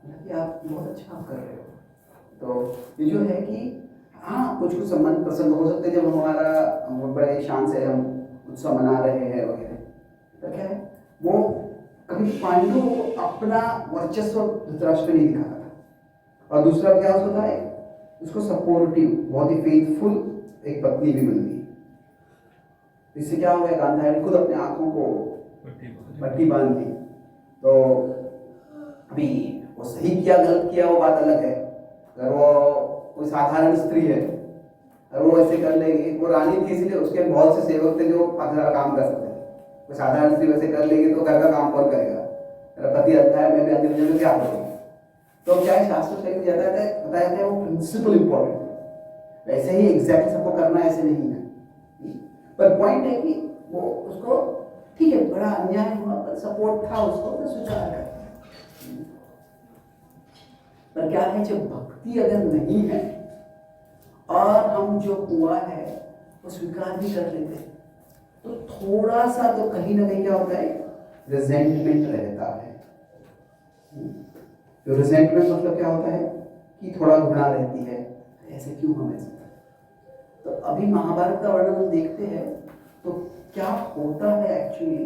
कि आप बहुत अच्छा कर रहे हो। तो ये जो है कि हाँ, कुछ संबंध प्रसंग हो सकते हैं जब हमारा बड़े शान से हम उत्सव मना रहे हैं वगैरह, तो क्या है वो कभी पांडु अपना वर्चस्व धृतराष्ट्र नहीं दिखाता था, और दूसरा क्या होता है, उसको सपोर्टिव, बहुत ही फेथफुल एक पत्नी भी मिल गई। इससे क्या हुआ, गांधारी ने खुद अपने आंखों को पट्टी बांध दी। तो अभी वो सही किया गलत किया वो बात अलग है। अगर वो कोई साधारण स्त्री है और वो ऐसे कर लेगी, वो रानी थी इसलिए उसके बहुत से सेवक थे जो सारा काम कर सकते थे। कोई साधारण स्त्री वैसे कर लेगी तो घर का काम कौन करेगा, मेरा पति अच्छा है, मैं भी अंतिम में क्या करूँगा। तो क्या है, शास्त्र से बताया जाता है वो प्रिंसिपल इंपॉर्टेंट है। वैसे ही एग्जैक्टली सबको करना ऐसे नहीं है, पर पॉइंट है कि वो उसको ठीक है, बड़ा अन्याय हुआ पर सपोर्ट था, उसको तो स्वीकार कर। पर क्या है, जब भक्ति अगर नहीं है और हम जो हुआ है वो स्वीकार भी कर लेते हैं, तो थोड़ा सा तो कहीं ना कहीं क्या होता है, रिजेंटमेंट रहता है। तो रिजेंटमेंट मतलब क्या होता है कि थोड़ा घृणा रहती है, ऐसे क्यों हम ऐसे करते? तो अभी महाभारत का वर्णन हम देखते हैं तो क्या होता है एक्चुअली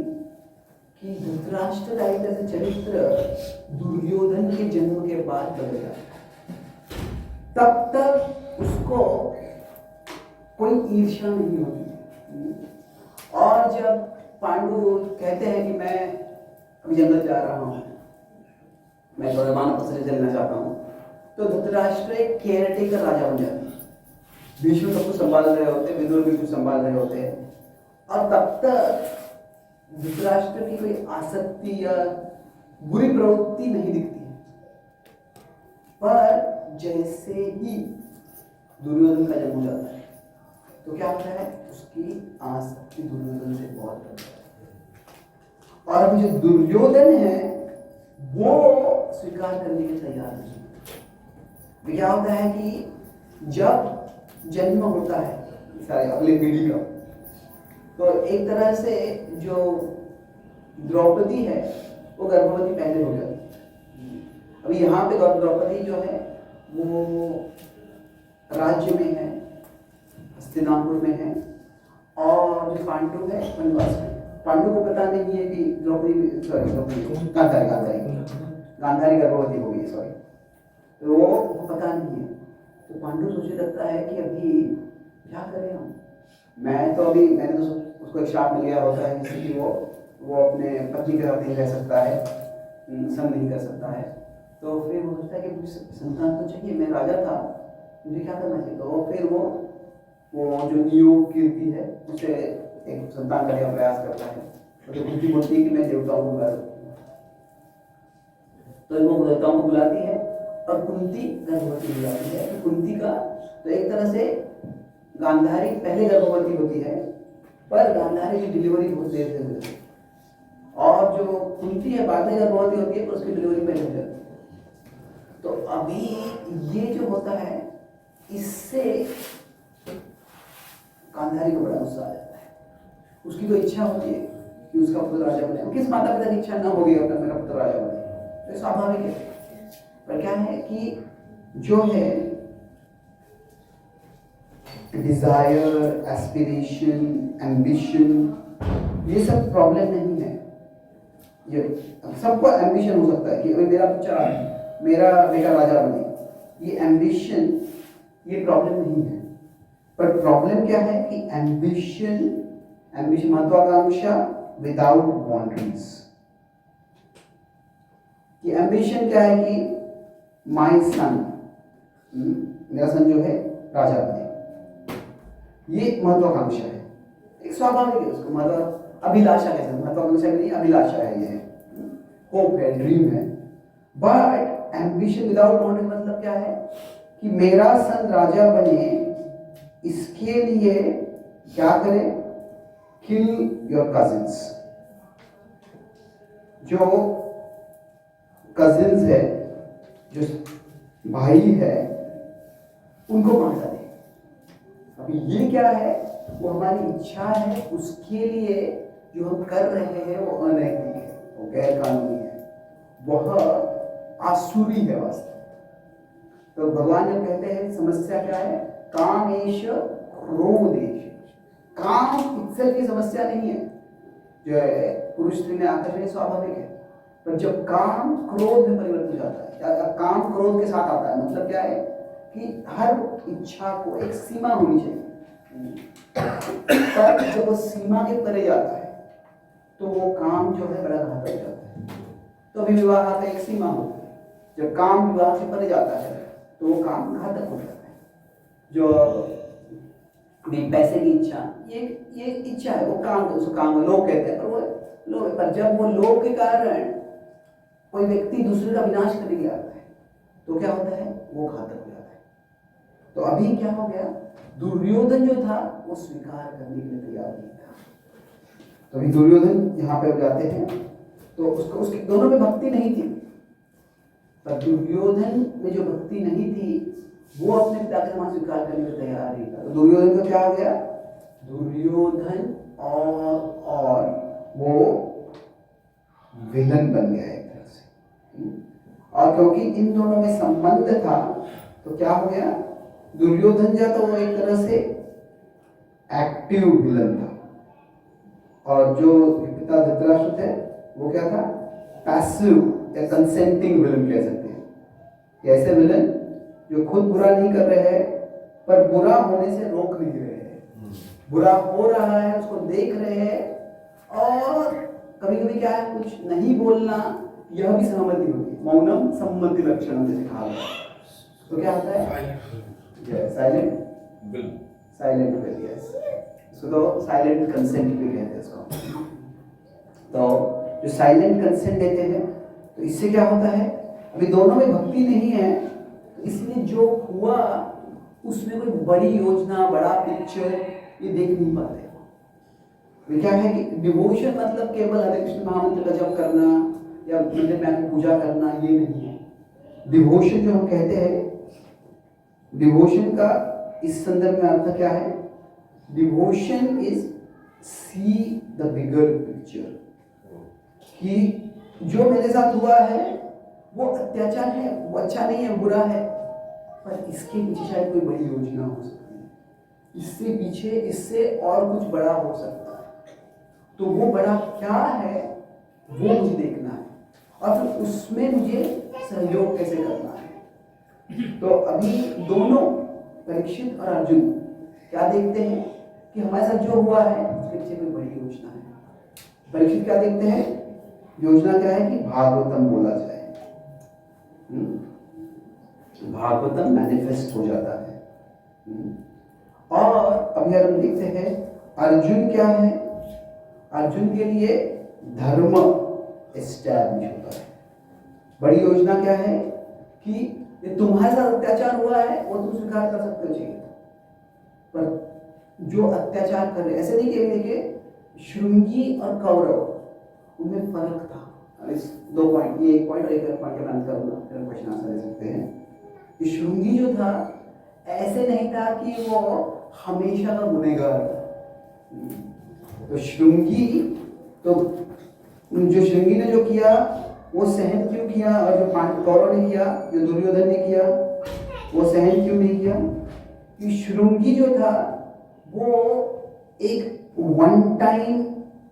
कि धृतराष्ट्र का एक ऐसे चरित्र दुर्योधन के जन्म के बाद बदल जाता है। तब तक उसको कोई ईर्ष्या नहीं होती, और जब पांडु कहते हैं कि मैं अभी जंगल जा रहा हूँ, मैं थोड़ा वानप्रस्थ से चलना चाहता हूँ, तो धृतराष्ट्र एक केयरटेकर राजा बन जाते हैं। भीष्म सब कुछ संभाल रहे होते, विदुर भी कुछ संभाल रहे होते हैं, और तब तक धृतराष्ट्र की कोई आसक्ति या बुरी प्रवृत्ति नहीं दिखती है। पर जैसे ही दुर्योधन का जन्म हो जाता है तो क्या होता है, उसकी आसक्ति दुर्योधन से बहुत बढ़ जाती है, और अभी जो दुर्योधन है वो स्वीकार करने के तैयार नहीं है। क्या होता है कि जब जन्म होता है सारे अगले पीढ़ी का, तो एक तरह से जो द्रौपदी है वो गर्भवती पहले हो जाती है। अभी यहाँ पे द्रौपदी जो है वो राज्य में है, हस्तिनापुर में है, और जो पांडु है वनवास में। पांडु को पता नहीं है कि गांधारी गर्भवती हो गई, सॉरी, तो वो पता नहीं है। तो पांडु सोचने लगता है कि अभी क्या करें हम, मैंने तो उसको एक श्राप मिल गया होता है किसी की, वो अपने पत्नी के साथ नहीं रह सकता है, संग नहीं कर सकता है। तो फिर वो सोचता है कि मुझे संतान तो चाहिए, मैं राजा था, मुझे क्या करना चाहिए। तो फिर वो जो नियोग कीर्ति है उसे एक संतान करने का प्रयास करता है। तो कुंती बोलती है कि मैं देवताओं को बुला सकती हूँ, तो वो देवताओं को बुलाती है और कुंती गर्भवती हो जाती है। तो कुंती का तो एक तरह से गांधारी पहले गर्भवती होती है, पर गांधारी की डिलीवरी बहुत देर से होती है, और जो कुंती है बाद में गर्भवती होती है, पर उसकी डिलीवरी पहले हो जाती है। तो अभी ये जो होता है इससे गांधारी को बड़ा गुस्सा आ जाता है। उसकी तो इच्छा होती है कि उसका पुत्र राजा बने, किस माता पिता की इच्छा ना होगी अपना मेरा पुत्र राजा बने, तो स्वाभाविक है। पर क्या है कि जो है डिजायर, एस्पिरेशन, एम्बिशन, ये सब प्रॉब्लम नहीं है। ये सबको एम्बिशन हो सकता है कि मेरा बच्चा, मेरा बेटा राजा बने, ये एम्बिशन, ये प्रॉब्लम नहीं है। पर प्रॉब्लम क्या है कि एम्बिशन महत्वाकांक्षा विदाउट बाउंड्रीज। ये एम्बिशन क्या है कि माय सन, मेरा सन जो है राजा बने, ये महत्वाकांक्षा है, एक स्वाभाविक है। उसको अभिलाषा कहते हैं, महत्वाकांक्षा नहीं, अभिलाषा है, ये होप है, ड्रीम है। बट एम्बिशन विदाउट बाउंड्री मतलब क्या है कि मेरा सन राजा बने, इसके लिए क्या करें, किल योर कजिन्स। जो कजिन्स है, जो भाई है, उनको मार डाले। अभी ये क्या है, वो हमारी इच्छा है, उसके लिए जो हम कर रहे हैं वो अनैतिक है, वो गैर कानूनी है, वह आसुरी है वास्तव। तो भगवान जब कहते हैं समस्या क्या है, कामेश क्रोधेश। काम इत्सेल्फ की समस्या नहीं है, जो है पुरुष स्त्री में आकर्षण स्वाभाविक है, पर जब काम क्रोध में परिवर्तित हो जाता है, या काम क्रोध के साथ आता है, मतलब क्या है कि हर इच्छा को एक सीमा होनी चाहिए, पर जब वो सीमा के परे जाता है तो वो काम जो है बड़ा घातक हो जाता है। तो अभी विवाह का एक सीमा होती है, जब काम विवाह से परे जाता है तो वो काम घातक हो जाता है। जो पैसे की इच्छा, ये इच्छा है, वो काम, उसको काम लोग कहते हैं, पर वो लोग, पर जब वो लोग के कारण कोई व्यक्ति दूसरे का विनाश करने के लिए आता है तो क्या होता है, वो घातक हो जाता है। तो अभी क्या हो गया, दुर्योधन जो था वो स्वीकार करने के लिए तैयार नहीं था। तो अभी दुर्योधन यहाँ पे हो जाते हैं, तो उसको, उसकी दोनों में भक्ति नहीं थी, पर दुर्योधन में जो भक्ति नहीं थी वो अपने पिता के समान स्वीकार करने को तैयार नहीं था। तो दुर्योधन का क्या हो गया, दुर्योधन और वो विलन बन गया एक तरह से। और क्योंकि इन दोनों में संबंध था तो क्या हो गया, दुर्योधन जो था वो एक तरह से एक्टिव विलन था, और जो पिता धृतराष्ट्र थे वो क्या था, पैसिव या कंसेंटिंग विलन कह सकते हैं। ऐसे विलन जो खुद बुरा नहीं कर रहे हैं पर बुरा होने से रोक नहीं रहे हैं, बुरा हो रहा है उसको देख रहे हैं, और कभी कभी क्या है कुछ नहीं बोलना, यह भी सहमति होती है, मौनम सम्मति लक्षण जैसे कहा गया। तो क्या होता है, silent will, silent will, yes, इसको तो साइलेंट कंसेंट भी कहते हैं इसको। तो जो साइलेंट कंसेंट देते हैं तो इससे क्या होता है, अभी दोनों में भक्ति नहीं है, तो इसलिए जो हुआ उसमें कोई बड़ी योजना, बड़ा पिक्चर ये देख नहीं पाते। तो क्या है कि डिवोशन मतलब केवल हरे कृष्ण महामंत्र का जप करना या मंदिर में आकर पूजा करना, ये नहीं है। डिवोशन जो हम कहते हैं, डिवोशन का इस संदर्भ में अर्थ क्या है, devotion is C the bigger picture, कि जो मेरे साथ हुआ है वो अत्याचार है, वो अच्छा नहीं है, बुरा है, पर इसके पीछे शायद कोई बड़ी योजना हो सकती है, इससे पीछे इससे और कुछ बड़ा हो सकता है। तो वो बड़ा क्या है वो मुझे देखना है, और फिर उसमें मुझे सहयोग कैसे करना है। तो अभी दोनों परीक्षित और अर्जुन क्या देखते हैं कि हमारे साथ जो हुआ है उसके पीछे कोई बड़ी योजना है। परीक्षित क्या देखते हैं, योजना क्या है कि भागवतम बोला जाए, भागवतम मैनिफेस्ट हो जाता है। और अभी हम देखते हैं अर्जुन क्या है, अर्जुन के लिए धर्म एस्टैब्लिश होता है। बड़ी योजना क्या है कि ये तुम्हारे साथ अत्याचार हुआ है वो तुम स्वीकार कर सकते हो, चाहिए, पर जो अत्याचार कर रहे, ऐसे नहीं कि देखिए श्रृंगी और कौरव उनमें फर्क था। इस दो पॉइंट, ये एक पॉइंट और एक पॉइंट का मैं करूंगा, फिर क्वेश्चन आंसर दे सकते हैं। कि श्रृंगी जो था ऐसे नहीं था कि वो हमेशा का गुनहगार था। तो श्रृंगी, तो जो श्रृंगी ने जो किया वो सहन क्यों किया, और जो कौरव ने किया, जो दुर्योधन ने किया वो सहन क्यों नहीं किया, कि श्रृंगी जो था वो एक वन टाइम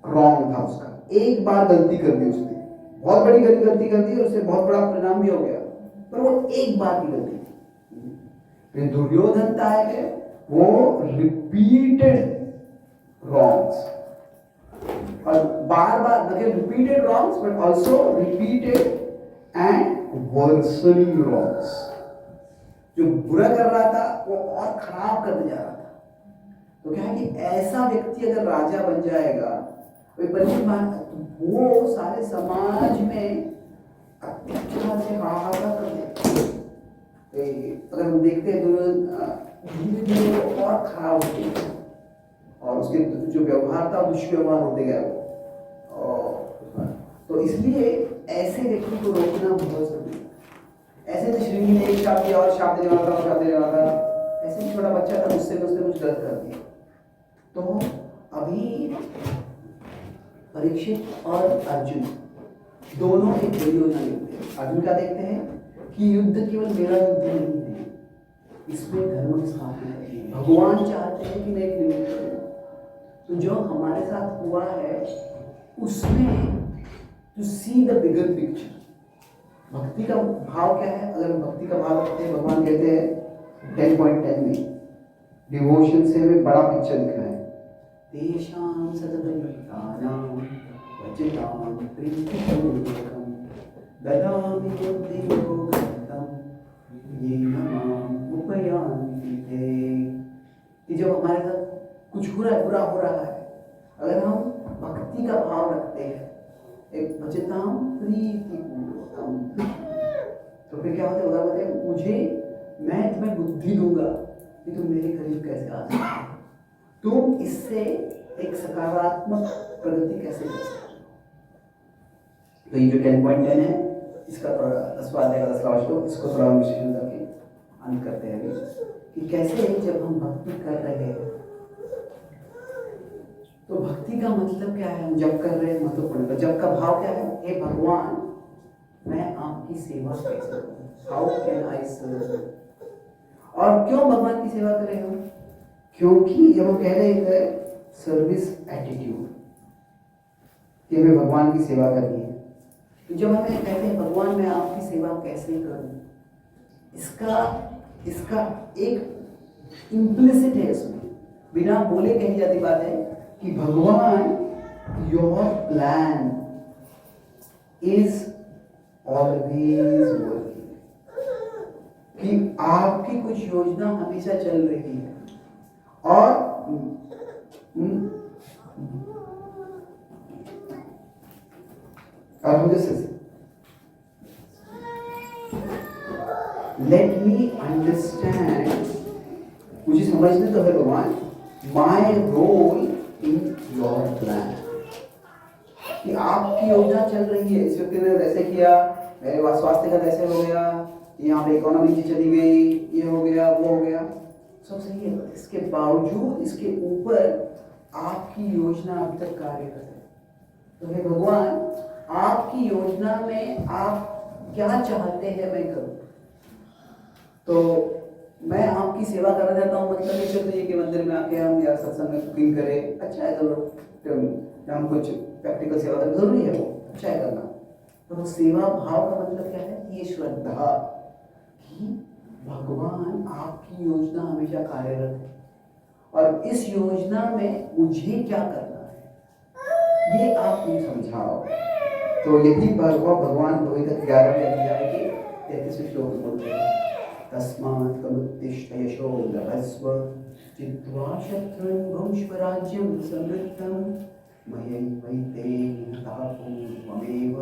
रॉन्ग था, उसका एक बार गलती कर दी उसने, बहुत बड़ी गलती कर दी और उससे बहुत बड़ा परिणाम भी हो गया, पर वो एक बार की गलती थी। दुर्योधन था है वो रिपीटेड रॉन्ग्स, और बार बार मतलब repeated wrongs but also repeated and worsening wrongs. जो बुरा कर रहा था वो और खराब करते जा रहा था। तो क्या है कि ऐसा व्यक्ति अगर राजा बन जाएगा, वो सारे समाज में अत्याचार से हाहाकार कर देते। अगर हम देखते हैं धीरे धीरे वो और खराब होते हैं, और उसके जो व्यवहार था दुष्व्यवहार होते गया वो। तो इसलिए ऐसे व्यक्ति को रोकना बहुत जरूरी है। ऐसे तो श्रृंगी ने एक शाप दिया और शाप देने वाला था और शाप देने वाला था, ऐसे छोटा बच्चा था उससे कुछ गलत कर दिया। तो अभी परीक्षित और अर्जुन दोनों एक बड़ी योजना देखते हैं। अर्जुन क्या देखते हैं कि युद्ध केवल मेरा युद्ध नहीं है, इसमें धर्म की स्थापना करनी है। भगवान चाहते हैं कि मैं एक निमित्त हूं। तो जो हमारे साथ हुआ है उसमें to see the bigger picture. भक्ति का भाव क्या है, अगर भक्ति का भाव रखते हैं, भगवान कहते हैं 10.10 में डिवोशन से हमें बड़ा पिक्चर दिखना है। तेषां सततयुक्तानां वचितां प्रीतिपूर्वकं ददामि बुद्धियोगं येन माम् उपयान्ति ते। कि जब हमारे साथ कुछ बुरा हो रहा है, अगर हम भक्ति का भाव रखते हैं, एक वचितां प्रीतिपूर्वकं, तो फिर क्या होता है, मैं तुम्हें बुद्धि दूंगा कि तुम मेरे करीब कैसे आ सकते हो, तुम इससे एक सकारात्मक प्रगति कैसे कर सकते हो। तो ये जो 10.10 है, इसका थोड़ा 10वां अध्याय का 10वां श्लोक, इसको थोड़ा विश्लेषण करके अंत करते हैं कि कैसे जब हम भक्ति कर रहे हैं, तो भक्ति का मतलब क्या है, हम जब कर रहे हैं महत्वपूर्ण। जब का भाव क्या है, हे भगवान मैं आपकी सेवा कैसे करूं, हाउ कैन आई सर्व। और क्यों भगवान की सेवा करें हम? क्योंकि जब हम कह रहे थे सर्विस एटीट्यूड कि हमें भगवान की सेवा करनी है, तो जब हमें कहते हैं भगवान मैं आपकी सेवा कैसे करूं, इसका एक इम्प्लिसिट है, इसमें बिना बोले कही जाती बात है कि भगवान your plan is always working, कि आपकी कुछ योजना हमेशा चल रही है। और मुझे लेट मी अंडरस्टैंड, मुझे समझने तो है भगवान, my role in your plan, कि आपकी योजना चल रही है, इस व्यक्ति ने वैसे किया, मेरे स्वास्थ्य का वैसे हो गया, यहाँ पे इकोनॉमी की चली गई, ये हो गया वो हो गया, सब सही है। इसके बावजूद इसके ऊपर आपकी योजना अभी तक कार्यरत है। तो हे भगवान, आपकी योजना में आप क्या चाहते हैं मैं करूं? तो मैं आपकी सेवा करना चाहता हूँ, मतलब ये सिर्फ नहीं कि मंदिर में आके हम या सत्संग में कुकिंग करें, अच्छा है चलो, तो हम कुछ प्रैक्टिकल सेवा करें, जरूरी है वो, अच्छा है करना। तो सेवा भाव का मतलब क्या है? ये श्रद्धा कि भगवान आपकी योजना हमेशा कार्यरत है और इस योजना में मुझे क्या करना है ये आप मुझे समझाओ। तो यही भगवान भगवत 11वें अध्याय के 33वें श्लोक में बोलते हैं, तस्मात् समुत्तिष्ठ यशो लभस्व चित्वा शत्रुन् भुङ्क्ष्व राज्यं समृद्धं मयैवैतेन ततः पूर्वमेव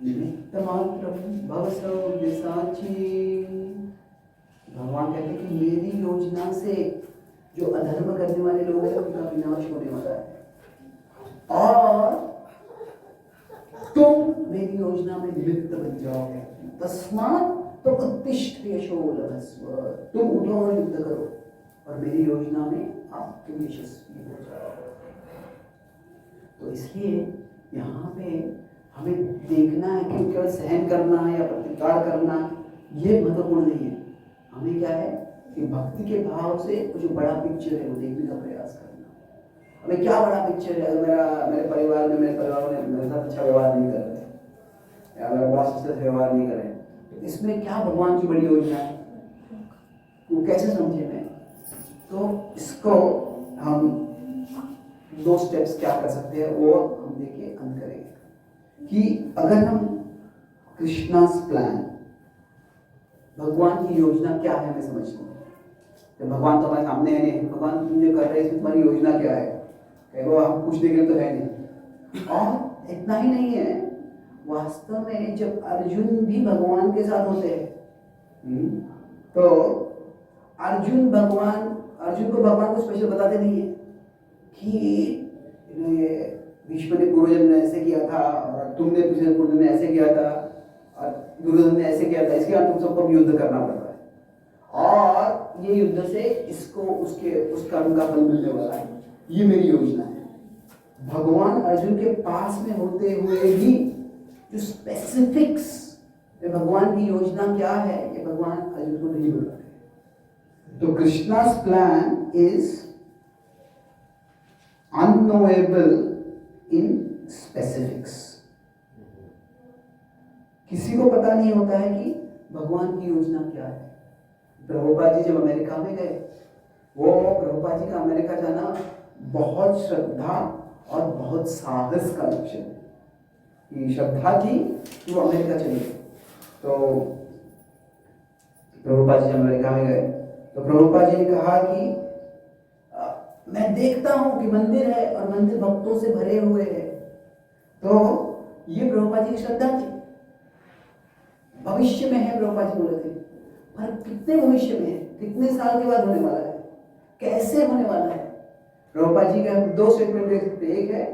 निमित्तमात्रं भव सव्यसाची। भगवान कहते हैं कि मेरी योजना से जो अधर्म करने वाले लोग हैं उनका विनाश होने वाला है और तुम मेरी योजना में निमित्त बन जाओगे। तस्मात् तो उत्तिष्ठ यशो लभस्व, तुम उठो और युद्ध करो और मेरी योजना में आप तुम यशस्वी हो जाओ। तो इसलिए यहाँ पे हमें देखना है कि केवल सहन करना है या प्रतिकार करना ये महत्वपूर्ण नहीं है। हमें क्या है कि भक्ति के भाव से जो बड़ा पिक्चर है वो देखने का प्रयास करना। हमें क्या बड़ा पिक्चर है? अगर मेरे परिवार में मेरे परिवार में मेरे साथ अच्छा व्यवहार नहीं कर रहे या मेरा बॉस से व्यवहार नहीं कर रहे, तो इसमें क्या भगवान की बड़ी योजना है, वो कैसे समझे मैं? तो इसको हम 2 स्टेप्स क्या कर सकते हैं वो हम देखिए अंत करेंगे कि अगर हम कृष्णा's प्लान, भगवान की योजना क्या है हमें समझना है। तो भगवान तो हमारे सामने है नहीं, भगवान तुम जो कर रहे हैं इसमें तुम्हारी योजना क्या है? वो हम पूछने के लिए तो है नहीं। और इतना ही नहीं है, वास्तव में जब अर्जुन भी भगवान के साथ होते हैं तो अर्जुन को भगवान को स्पेशल बताते नहीं है कि भीष्म ने पूर्वजन्म ने ऐसे किया था और तुमने पिछले पूर्वजन्म में ऐसे किया था और दुर्योधन ने ऐसे किया था, इसके बाद तुम सबको युद्ध करना पड़ता है और ये युद्ध से इसको उस कर्म का फल मिलने वाला है। ये मेरी योजना है। भगवान अर्जुन के पास में होते हुए भी जो स्पेसिफिक्स भगवान की योजना क्या है ये भगवान अर्जुन को नहीं बताते। तो Krishna's plan is unknowable in specifics। किसी को पता नहीं होता है कि भगवान की योजना क्या है। प्रभुपाद जी जब अमेरिका में गए, वो प्रभुपाद जी का अमेरिका जाना बहुत श्रद्धा और बहुत साहस का लक्ष्य है। कि श्रद्धा थी वो अमेरिका चले गए। तो प्रभुपाद जी जब अमेरिका में गए तो प्रभुपाद जी ने कहा कि मैं देखता हूं कि मंदिर है और मंदिर भक्तों से भरे हुए हैं। तो ये प्रभुपाद जी की श्रद्धा थी। भविष्य में है प्रभुपाद जी बोले थे, पर कितने भविष्य में है, कितने साल के बाद होने वाला है, कैसे होने वाला है? प्रभुपाद जी का 2 स्टेटमेंट देख सकते। एक है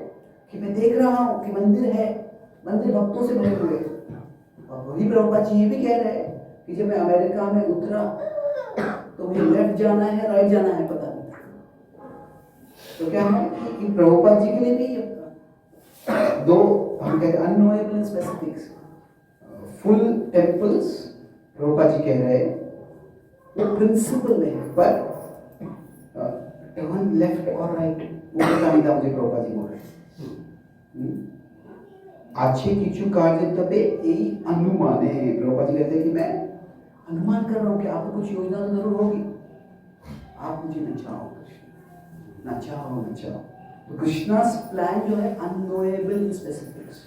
कि मैं देख रहा हूं कि मंदिर है, मंदिर भक्तों से भरे हुए, और वही प्रभुपाद जी ये भी कह रहे हैं कि जब मैं अमेरिका में उतरा तो मुझे लेफ्ट जाना है राइट जाना है पता नहीं। तो क्या है कि प्रभुपाद जी के लिए भी 2 हम कहते हैं unknowable and specifics. Full temples Prabhupada ji कह रहे हैं वो प्रिंसिपल में है, पर टर्न लेफ्ट और राइट वो पता नहीं था मुझे प्रभुपाद जी बोल रहे हैं। आछे किचु कार्य तबे यही अनुमान है। प्रभुपाद जी कहते हैं कि मैं अनुमान कर रहा हूँ कि आपको कुछ योजना तो जरूर होगी, आप मुझे नचाओ कृष्ण, नचाओ नचाओ। तो कृष्णा's प्लान जो है unknowable in specifics,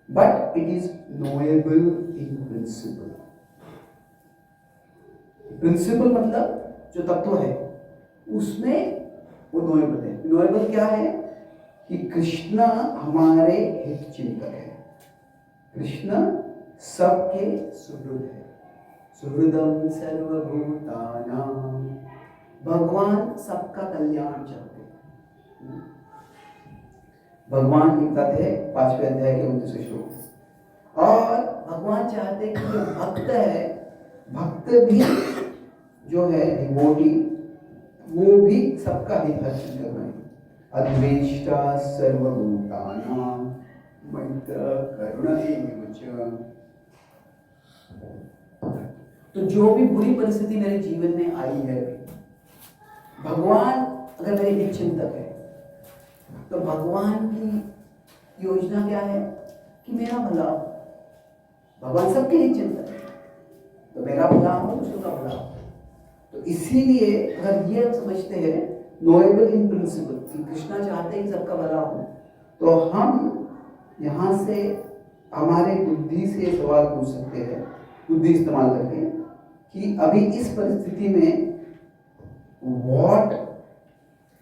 but it is knowable in principle। Principle मतलब जो तत्व है उसमें वो नोएबल है। नोएबल क्या है कि कृष्ण हमारे हित चिंतक है, कृष्ण सबके सुहृद है। सुहृदम सर्वभूतानां, भगवान सबका कल्याण चाहते हैं। भगवान की कथा है 5वें अध्याय के 29वें श्लोक। और भगवान चाहते हैं कि जो भक्त है, भक्त भी जो है डिवोटी, वो भी सबका हित चिंतक बने। अद्वेष्टा सर्वभूतानां मैत्र करुणा एव च। तो जो भी बुरी परिस्थिति मेरे जीवन में आई है, भगवान अगर मेरे हित चिंतक है तो भगवान की योजना क्या है कि मेरा भला हो। भगवान सबके हित चिंतक है, तो मेरा भला हो, दूसरों का भला हो। तो इसीलिए अगर ये हम समझते हैं नोएबल इन प्रिंसिपल कि कृष्णा चाहते हैं कि सबका भला हो, तो हम यहाँ से हमारे बुद्धि से सवाल पूछ सकते हैं, बुद्धि इस्तेमाल करके, कि अभी इस परिस्थिति में what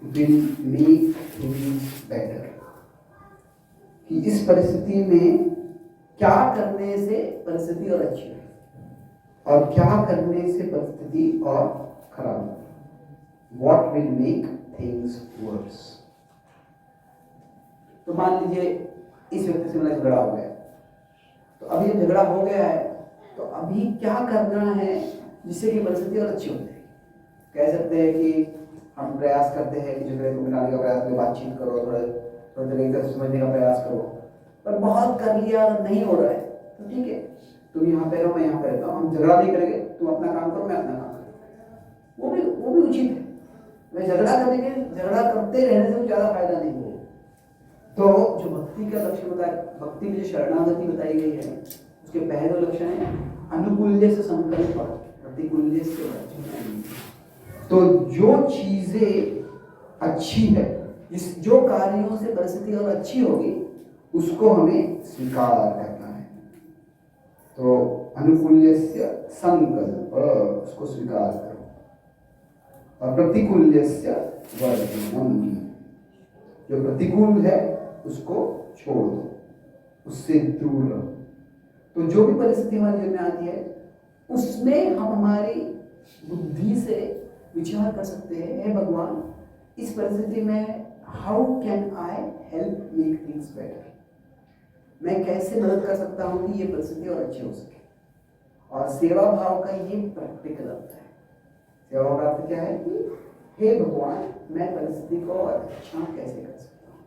will make things better, कि इस परिस्थिति में क्या करने से परिस्थिति और अच्छी है और क्या करने से परिस्थिति और खराब है। What will make things verse. तो मान लीजिए इस व्यक्ति से मेरा झगड़ा हो गया, तो अभी झगड़ा हो गया है, तो अभी क्या करना है जिससे कि परिस्थिति और अच्छी हो जाए। कह सकते हैं कि हम प्रयास करते हैं कि झगड़े को मिटाने का प्रयास करो, बातचीत करो, थोड़ा तरीके से समझने का प्रयास करो, पर बहुत कर लिया अगर नहीं हो रहा है तो ठीक है, तुम यहाँ पे रहो, मैं यहाँ पे रहता हूँ, हम झगड़ा नहीं करेंगे, तुम अपना काम करो, मैं अपना काम करूँ। वो भी उचित है। मैं झगड़ा करेंगे, झगड़ा करते रहने से ज़्यादा फायदा नहीं है। तो जो भक्ति का लक्ष्य बताया, भक्ति में जो शरणागति बताई गई है, उसके पहले दो लक्षण है अनुकूल्य से संकल्प, प्रतिकूल्य से वर्जन। तो जो चीजें अच्छी है, जो कार्यों से परिस्थिति और अच्छी होगी, उसको हमें स्वीकार करना है। तो अनुकूल्य से संकल्प, उसको स्वीकार करो, और प्रतिकूल्य से वर्जनम, जो प्रतिकूल है उसको छोड़ दो, उससे दूर रहो। तो जो भी परिस्थिति हमारे जीवन में आती है, उसमें हम हमारी बुद्धि से विचार कर सकते हैं, हे भगवान, इस परिस्थिति में how can I help make things better, मैं कैसे मदद कर सकता हूँ कि ये परिस्थिति और अच्छी हो सके। और सेवा भाव का ये प्रैक्टिकल अर्थ है। सेवा भाव का अर्थ क्या है कि हे भगवान, मैं परिस्थिति को अच्छा कैसे कर सकता हूँ।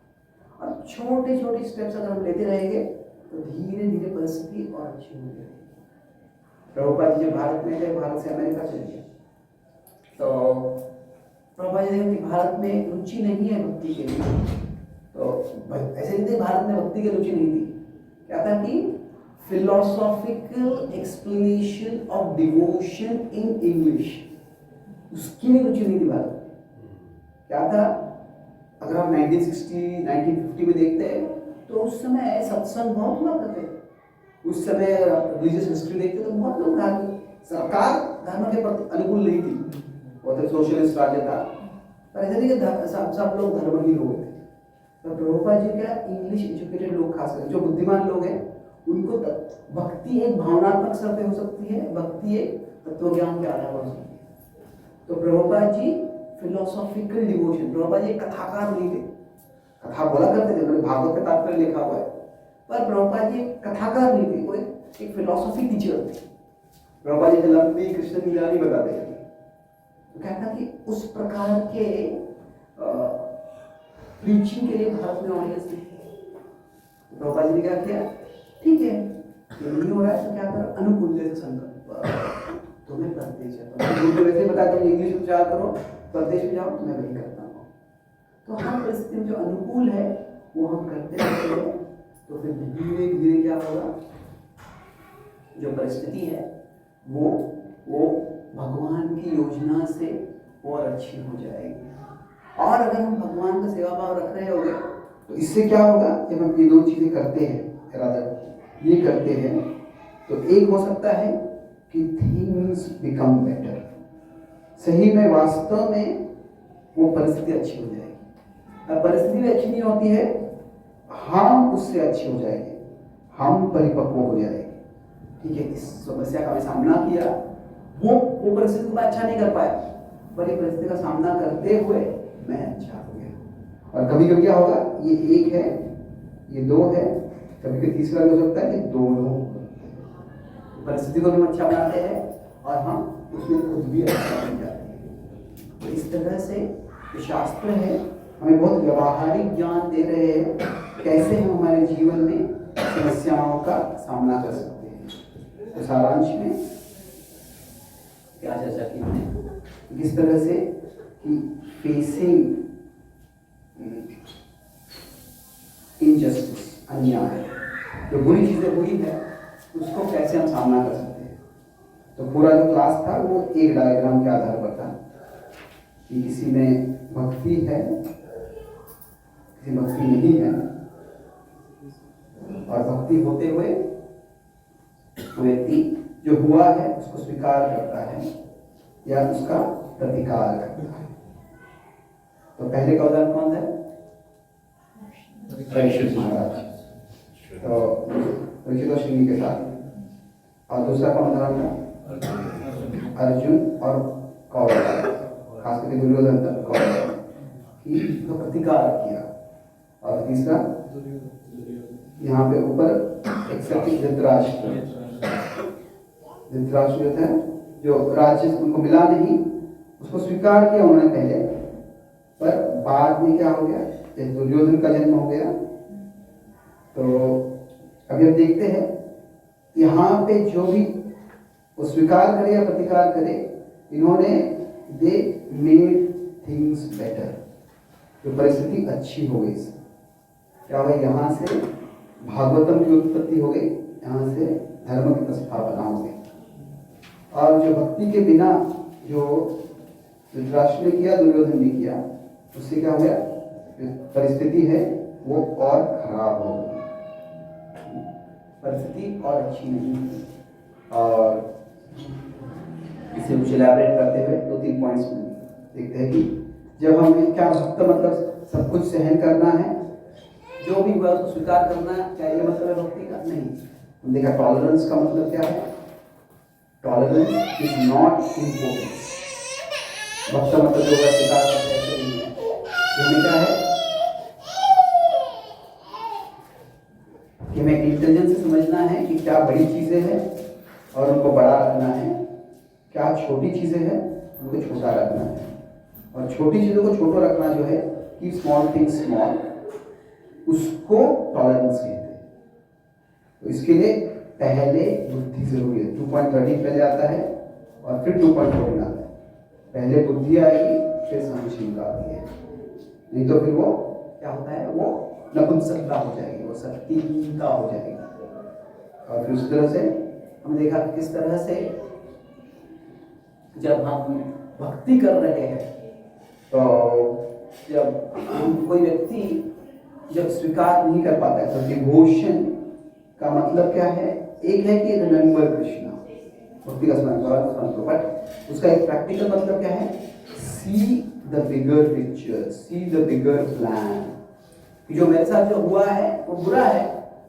और छोटे छोटे स्टेप्स अगर हम लेते रहेंगे तो धीरे धीरे परिस्थिति और अच्छी होती रहेगी। प्रभुपाद जी जब भारत में थे, भारत से अमेरिका चले गए, तो प्रभुपाद जी ने भारत में रुचि नहीं है भक्ति के लिए, तो ऐसे नहीं थे भारत में भक्ति की रुचि नहीं थी। क्या था कि philosophical explanation of devotion in English, उसकी भी रुचि नहीं थी भारत में। क्या था, अगर आप 1960 1950 में देखते हैं तो उस समय सत्संग बहुत हुआ करते थे। उस समय रिलीजियस हिस्ट्री देखते तो बहुत लोग सरकार धर्म के प्रति अनुकूल नहीं थी, वो तो सोशलिस्ट राज्य था, पर ऐसा नहीं कि सब लोग धर्म ही लोग थे। तो प्रभुपाद जी क्या, इंग्लिश एजुकेटेड लोग खासकर जो बुद्धिमान लोग हैं, उनको भक्ति एक भावनात्मक स्तर पे हो सकती है, भक्ति एक तत्वज्ञान के आधार पर हो सकती है। तो प्रभुपाद जी फिलोसॉफिकल डिवोशन, प्रभुपाद जी कथाकार नहीं थे, कथा बोला करते थे, मैंने भागवत का तात्पर्य लिखा हुआ है, पर प्रभुपाद जी कथाकार नहीं थे, वो एक फिलोसॉफी टीचर थे। प्रभुपाद जी लंबी कृष्ण लीला नहीं बताते थे। तो कहता कि उस प्रकार के प्रीचिंग के लिए भारत में ऑडियंस नहीं। प्रभुपाद जी ने क्या किया, ठीक है ये नहीं हो रहा है तो क्या कर, अनुकूल्य से संकल्प, तो मैं परदेश जाता हूँ। मुझे वैसे बताया तुम इंग्लिश उच्चार करो, परदेश में जाओ, तो मैं वही करता हूँ। तो हर परिस्थिति में जो अनुकूल है वो हम करते रहते हैं। तो फिर धीरे धीरे क्या होगा, जो परिस्थिति है वो भगवान की योजना से और अच्छी हो जाएगी। और अगर हम भगवान का सेवा भाव रख रहे होंगे तो इससे क्या होगा, जब हम ये दो चीजें करते हैं, राधा ये करते हैं, तो एक हो सकता है कि थिंग्स बिकम बेटर। सही में वास्तव में वो परिस्थिति अच्छी हो जाएगी। अब परिस्थिति भी अच्छी नहीं होती है, हम उससे अच्छे हो जाएंगे, हम परिपक्व हो जाएंगे। ठीक है, इस समस्या का सामना किया, वो परिस्थिति को अच्छा नहीं कर पाया, पर ये परिस्थिति का सामना करते हुए मैं अच्छा हो गया। और कभी कभी क्या होगा, ये एक है, ये दो है, कभी कभी तीसरा भी हो सकता है कि दोनों। परिस्थिति को भी अच्छा बनाते हैं और हम उसमें खुद भी अच्छा बन जाते हैं। तो इस तरह से जो शास्त्र है हमें बहुत व्यवहारिक ज्ञान दे रहे हैं, कैसे हम हमारे जीवन में समस्याओं का सामना कर सकते हैं। तो सारांश में क्या चर्चा की हमने, किस तरह से कि फेसिंग इनजस्टिस, अन्याय, जो बुरी चीजें हुई है उसको कैसे हम सामना कर सकते हैं। तो पूरा जो क्लास था वो एक डायग्राम के आधार पर था कि किसी में भक्ति है, किसी भक्ति नहीं है, और भक्ति होते हुए व्यक्ति जो हुआ है उसको स्वीकार करता है या उसका प्रतिकार करता है। तो पहले का उदाहरण कौन था? परीक्षित महाराज, तो परीक्षित श्रेणी के साथ। और दूसरा कौन उदाहरण था? अर्जुन और कौरव, खास करके दुर्योधन तक कौरव की तो प्रतिकार किया। और तीसरा यहाँ पे ऊपर एक्सेप्टिंग धृतराष्ट्र जो था, जो राज्य उनको मिला नहीं, उसको स्वीकार किया उन्होंने पहले, पर बाद में क्या हो गया, दुर्योधन का जन्म हो गया। तो अभी हम देखते हैं यहाँ पे जो भी वो स्वीकार करे या प्रतिकार करे, इन्होंने दे मेड थिंग्स बेटर, जो परिस्थिति अच्छी हो गई। क्या हुआ, यहाँ से भागवतम की उत्पत्ति हो गई, यहाँ से धर्म की स्थापना हो गई। और जो भक्ति के बिना जो धृतराष्ट्र ने किया, दुर्योधन ने किया, उससे क्या हो गया, परिस्थिति है वो और खराब हो गई, परिस्थिति और अच्छी नहीं हुई। और इसे कुछ इलैबोरेट करते हुए 2-3 पॉइंट्स में देखते हैं कि जब हमें क्या भक्त मतलब सब कुछ सहन करना है, जो भी हुआ उसको स्वीकार करना है, क्या ये मतलब है भक्ति का? नहीं। हम देखा टॉलरेंस का मतलब क्या है, टॉलरेंस इज नॉट इम्पोर्टेंस। भक्त मतलब जो है स्वीकार करते ऐसे नहीं है। ये क्या है कि हमें इंटेलिजेंस से समझना है कि क्या बड़ी चीजें हैं और उनको बड़ा रखना है, क्या छोटी चीजें हैं उनको छोटा रखना है। और छोटी चीजों को छोटा रखना जो है, कीप स्मॉल थिंग्स स्मॉल, उसको टॉलरेंस कहते हैं। तो इसके लिए पहले बुद्धि जरूरी है। 2.13 पहले आता है और फिर 2.14 आता है। पहले बुद्धि आएगी, फिर सहनशीलता आती है, नहीं तो फिर वो क्या होता है, वो नपुंसकता हो जाएगी, वो शक्तिहीनता हो जाएगी। और फिर उस तरह से हमने देखा कि किस तरह से जब हम भक्ति कर रहे हैं, तो जब कोई व्यक्ति जब स्वीकार नहीं कर पाता है, तो डिवोशन का मतलब क्या है, एक है कि रिमेंबर कृष्णा, भक्ति का स्मरण करो, बट उसका एक प्रैक्टिकल मतलब क्या है, सी the bigger picture, C the bigger plan. जो मेरे साथ जो हुआ है वो बुरा है,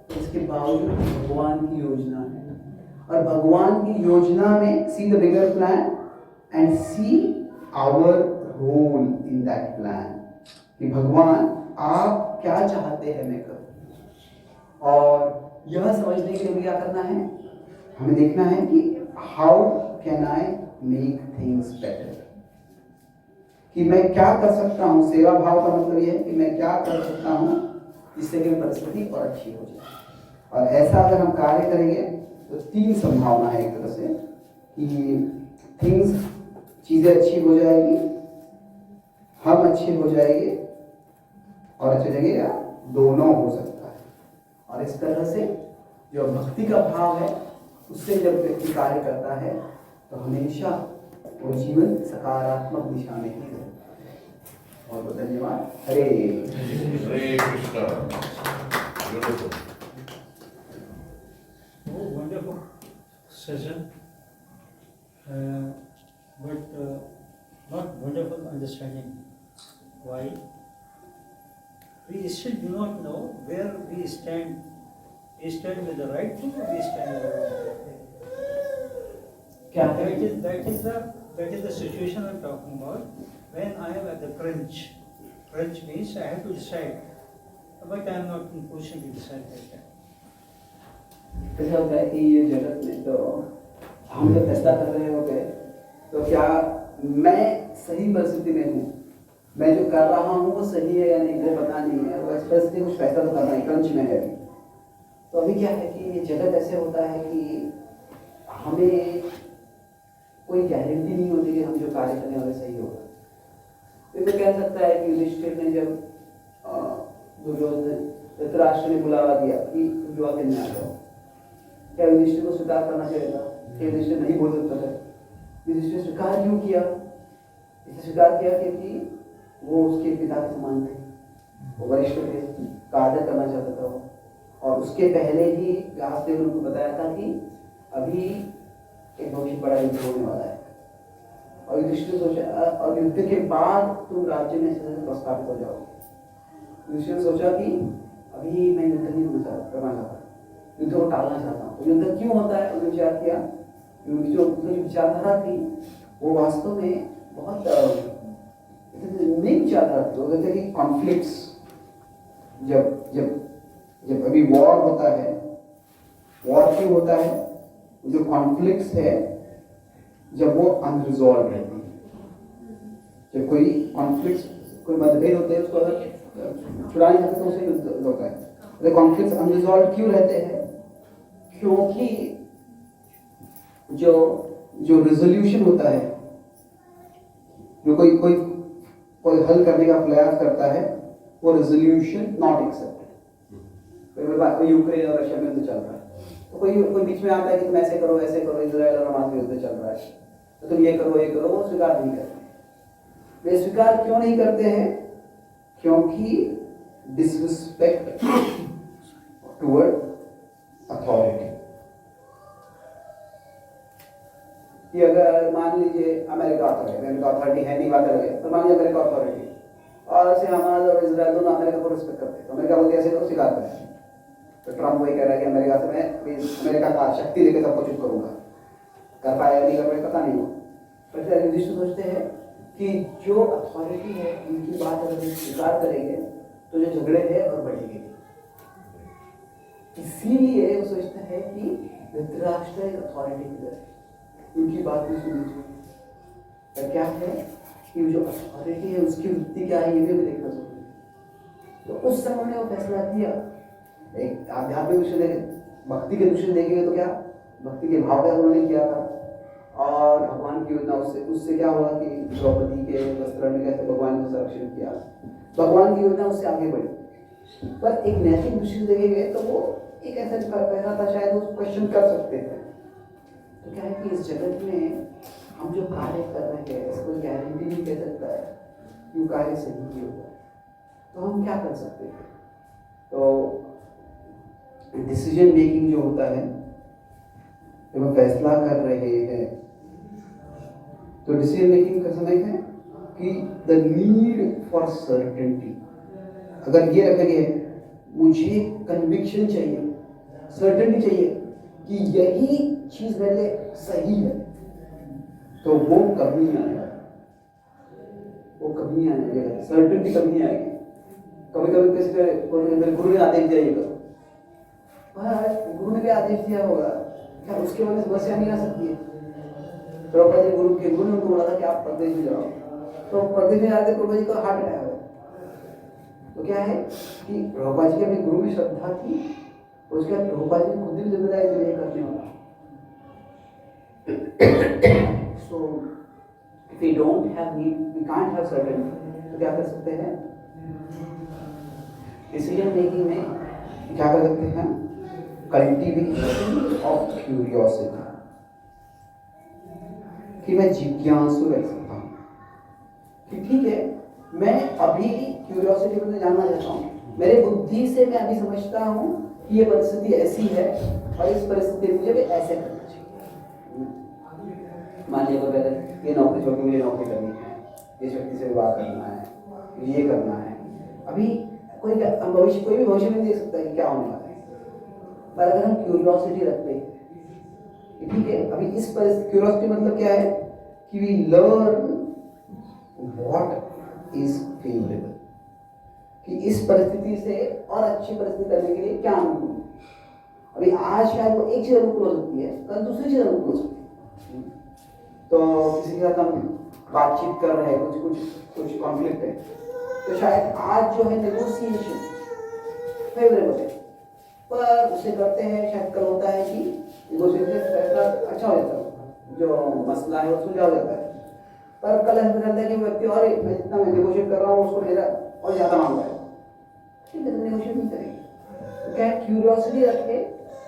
तो इसके बावजूद भगवान की योजना है, और भगवान की योजना में see the bigger plan and see our role in that plan, कि भगवान आप क्या चाहते हैं मैं करूं। और यह समझने के लिए क्या करना है, हमें देखना है कि how can I make things better, कि मैं क्या कर सकता हूँ। सेवा भाव का मतलब यह है कि मैं क्या कर सकता हूँ जिससे कि परिस्थिति और अच्छी हो जाए। और ऐसा अगर हम कार्य करेंगे तो 3 संभावना है एक तरह से, कि थिंग्स, चीज़ें अच्छी हो जाएगी, हम अच्छे हो जाएंगे और अच्छे जगह या दोनों हो सकता है। और इस तरह से जो भक्ति का भाव है उससे जब व्यक्ति कार्य करता है तो हमेशा वो जीवन सकारात्मक दिशा में ही रहता है। बहुत बहुत धन्यवाद। Hare Hare Krishna. Beautiful. Oh, wonderful session, but not wonderful understanding. Why? We still do not know where we stand. We stand with the right thing or we stand with the wrong thing. क्या That is the situation I'm talking about. When I am at the crunch. Crunch means I have to decide, but I am not in position to decide like that. कैसा होता है कि ये जगत में तो हम जब फैसला कर रहे होते हैं तो क्या मैं सही परिस्थिति में हूँ, मैं जो कर रहा हूँ वो सही है या नहीं वो पता नहीं है, वो इस परिस्थिति कुछ फैसला तो करना है, क्रंच में है अभी। तो अभी क्या है कि ये जगत ऐसे होता है कि हमें कोई गारंटी नहीं होती कि हम जो कार्य करने वाले सही होगा। तो ये कह सकता है कि युधिष्ठिर ने जब दुर्योधन धृतराष्ट्र ने बुलावा दिया कि युवा खेलने आ जाओ, क्या युधिष्ठिर को स्वीकार करना चाहिए था? क्या युधिष्ठिर नहीं बोल सकता था? युधिष्ठिर स्वीकार क्यों किया? इसे स्वीकार किया क्योंकि वो उसके पिता के समान थे, वो वरिष्ठ थे, का आदर करना चाहता था वो। और उसके पहले ही व्यासदेव ने उनको बताया था कि अभी एक बहुत बड़ा युद्ध होने वाला है और युधिष्ठिर सोचा और युद्ध के बाद तुम राज्य में ऐसे प्रस्तावित हो जाओगे। युधिष्ठिर ने सोचा कि अभी मैं युद्ध नहीं करना चाहता, युद्ध को टालना चाहता हूँ। युद्ध क्यों होता है उन्होंने विचार किया, जो विचारधारा थी वो वास्तव में बहुत नई विचारधारा थी। वो कहते हैं कि कॉन्फ्लिक्ट्स जब जब जब अभी वॉर होता है, वॉर क्यों होता है? जो कॉन्फ्लिक्ट्स है जब वो अनरिजॉल्व रहती है, जब कोई कॉन्फ्लिक्ट्स कोई मतभेद होते हैं उसको अगर छुड़ा नहीं सकते तो उसे युद्ध होता है। कॉन्फ्लिक्ट्स अनरिजॉल्व क्यों रहते हैं? क्योंकि जो जो रिजोल्यूशन होता है, जो कोई कोई कोई हल करने का प्रयास करता है, वो रिजोल्यूशन नॉट एक्सेप्टेड। कोई यूक्रेन और रशिया में युद्ध चल रहा है तो कोई बीच में आता है कि तुम ऐसे करो ऐसे करो, इजराइल और हमास में युद्ध चल रहा है तो तुम ये करो, वो स्वीकार नहीं करते। वे स्वीकार क्यों नहीं करते हैं? क्योंकि डिसरिस्पेक्ट टुवर्ड अथॉरिटी। कि अगर मान लीजिए अमेरिका अथॉरिटी है नहीं, बात अलग है, तो मान लीजिए अमेरिका अथॉरिटी और ऐसे हमारा और इजराइल दोनों अमेरिका को रिस्पेक्ट करते हैं तो अमेरिका बोलती है ऐसे करो, स्वीकार करें। तो ट्रम्प वही कह रहा है कि अमेरिका से मैं अमेरिका का शक्ति लेकर सबको चुप करूंगा, कर पाएगा नहीं कर पाएगा पता नहीं हो। पर फिर युधिष्ठिर सोचते हैं कि जो अथॉरिटी है उनकी बात अगर स्वीकार करेंगे तो जो झगड़े हैं और बढ़ेंगे। इसीलिए वो सोचते हैं कि धृतराष्ट्र एक अथॉरिटी की तरह उनकी बात भी सुननी चाहिए। क्या है कि जो अथॉरिटी है उसकी वृत्ति क्या है ये भी देखना चाहिए। तो उस समय ने वो फैसला किया, एक आध्यात्मिक दृष्टि देखे, भक्ति के दृष्टि देखेंगे तो क्या भक्ति के भाव का उन्होंने किया था और भगवान की योजना उससे क्या हुआ कि द्रौपदी के वस्त्र में कैसे भगवान का संरक्षण किया, भगवान की योजना उससे आगे बढ़ी। पर एक नैतिक दृष्टि से देखेंगे तो वो एक ऐसा पहला था, शायद वो क्वेश्चन कर सकते थे। तो क्या है कि इस जगत में हम जो कार्य कर रहे हैं इसको गारंटी नहीं कह सकता है कि वो कार्य सही नहीं होगा, तो हम क्या कर सकते हैं? तो डिसीजन मेकिंग जो होता है जब हम फैसला कर रहे हैं तो डिसीजन मेकिंग का समय है कि द नीड फॉर सर्टेनिटी। अगर ये रखेंगे मुझे कन्विक्शन चाहिए, सर्टेनिटी चाहिए कि यही चीज मेरे लिए सही है, तो वो कभी नहीं आएगा, वो कभी नहीं आएगा, सर्टेनिटी कभी नहीं आएगी। कभी कभी किसी मेरे गुरु ने आदेश दिया ये करो, गुरु ने भी आदेश दिया होगा, क्या उसके बाद समस्या नहीं आ सकती है? द्रौपदी गुरु ने उनको बोला था कि आप प्रदेश में जाओ, तो प्रदेश में जाते द्रौपदी जी को हार्ट अटैक हो। तो क्या है कि द्रौपदी की अपने गुरु की श्रद्धा थी, उसके बाद द्रौपदी खुद ही जिम्मेदारी ले करने वाला। So if we don't have need, we can't have certainty, तो क्या कर सकते हैं? डिसीजन मेकिंग में क्या कर सकते हैं? कल्टीवेशन ऑफ क्यूरियोसिटी, कि मैं जिज्ञासु रह सकता हूँ कि ठीक है, मैं अभी क्यूरियोसिटी में जानना चाहता हूँ, मेरे बुद्धि से मैं अभी समझता हूँ कि ये परिस्थिति ऐसी है और इस परिस्थिति में मुझे भी ऐसे करना चाहिए। मान लीजिए अगर ये नौकरी छोड़ के मुझे नौकरी करनी है, इस व्यक्ति से विवाह करना है, ये करना है, अभी कोई भविष्य, कोई भी भविष्य में नहीं देख सकता है कि क्या होने वाला है। पर अगर हम क्यूरियोसिटी रखते हैं, ठीक है, अभी इस परिस्थिति, क्यूरियोसिटी मतलब क्या है कि we learn what is favourable, कि इस परिस्थिति से और अच्छी परिस्थिति करने के लिए क्या अनुकूल है। अभी आज शायद वो एक चीज अनुकूल हो सकती है, कल दूसरी चीज अनुकूल हो सकती है। तो किसी के साथ हम बातचीत कर रहे हैं, कुछ कॉन्फ्लिक्ट है, तो शायद आज जो है नेगोशिएशन फेवरेबल है, पर उसे करते हैं, शायद कल होता है कि नेगोशिएशन फैसला अच्छा हो जाता है, जो मसला है वो सुलझा हो जाता है। पर कल ऐसा रहता है कि व्यक्ति और मैं जितना मैं नेगोशिएट कर रहा हूँ उसको मेरा और ज़्यादा मांग रहा है, ठीक है, तो नेगोशिएट नहीं करेंगे। तो क्या है, क्यूरियोसिटी रखे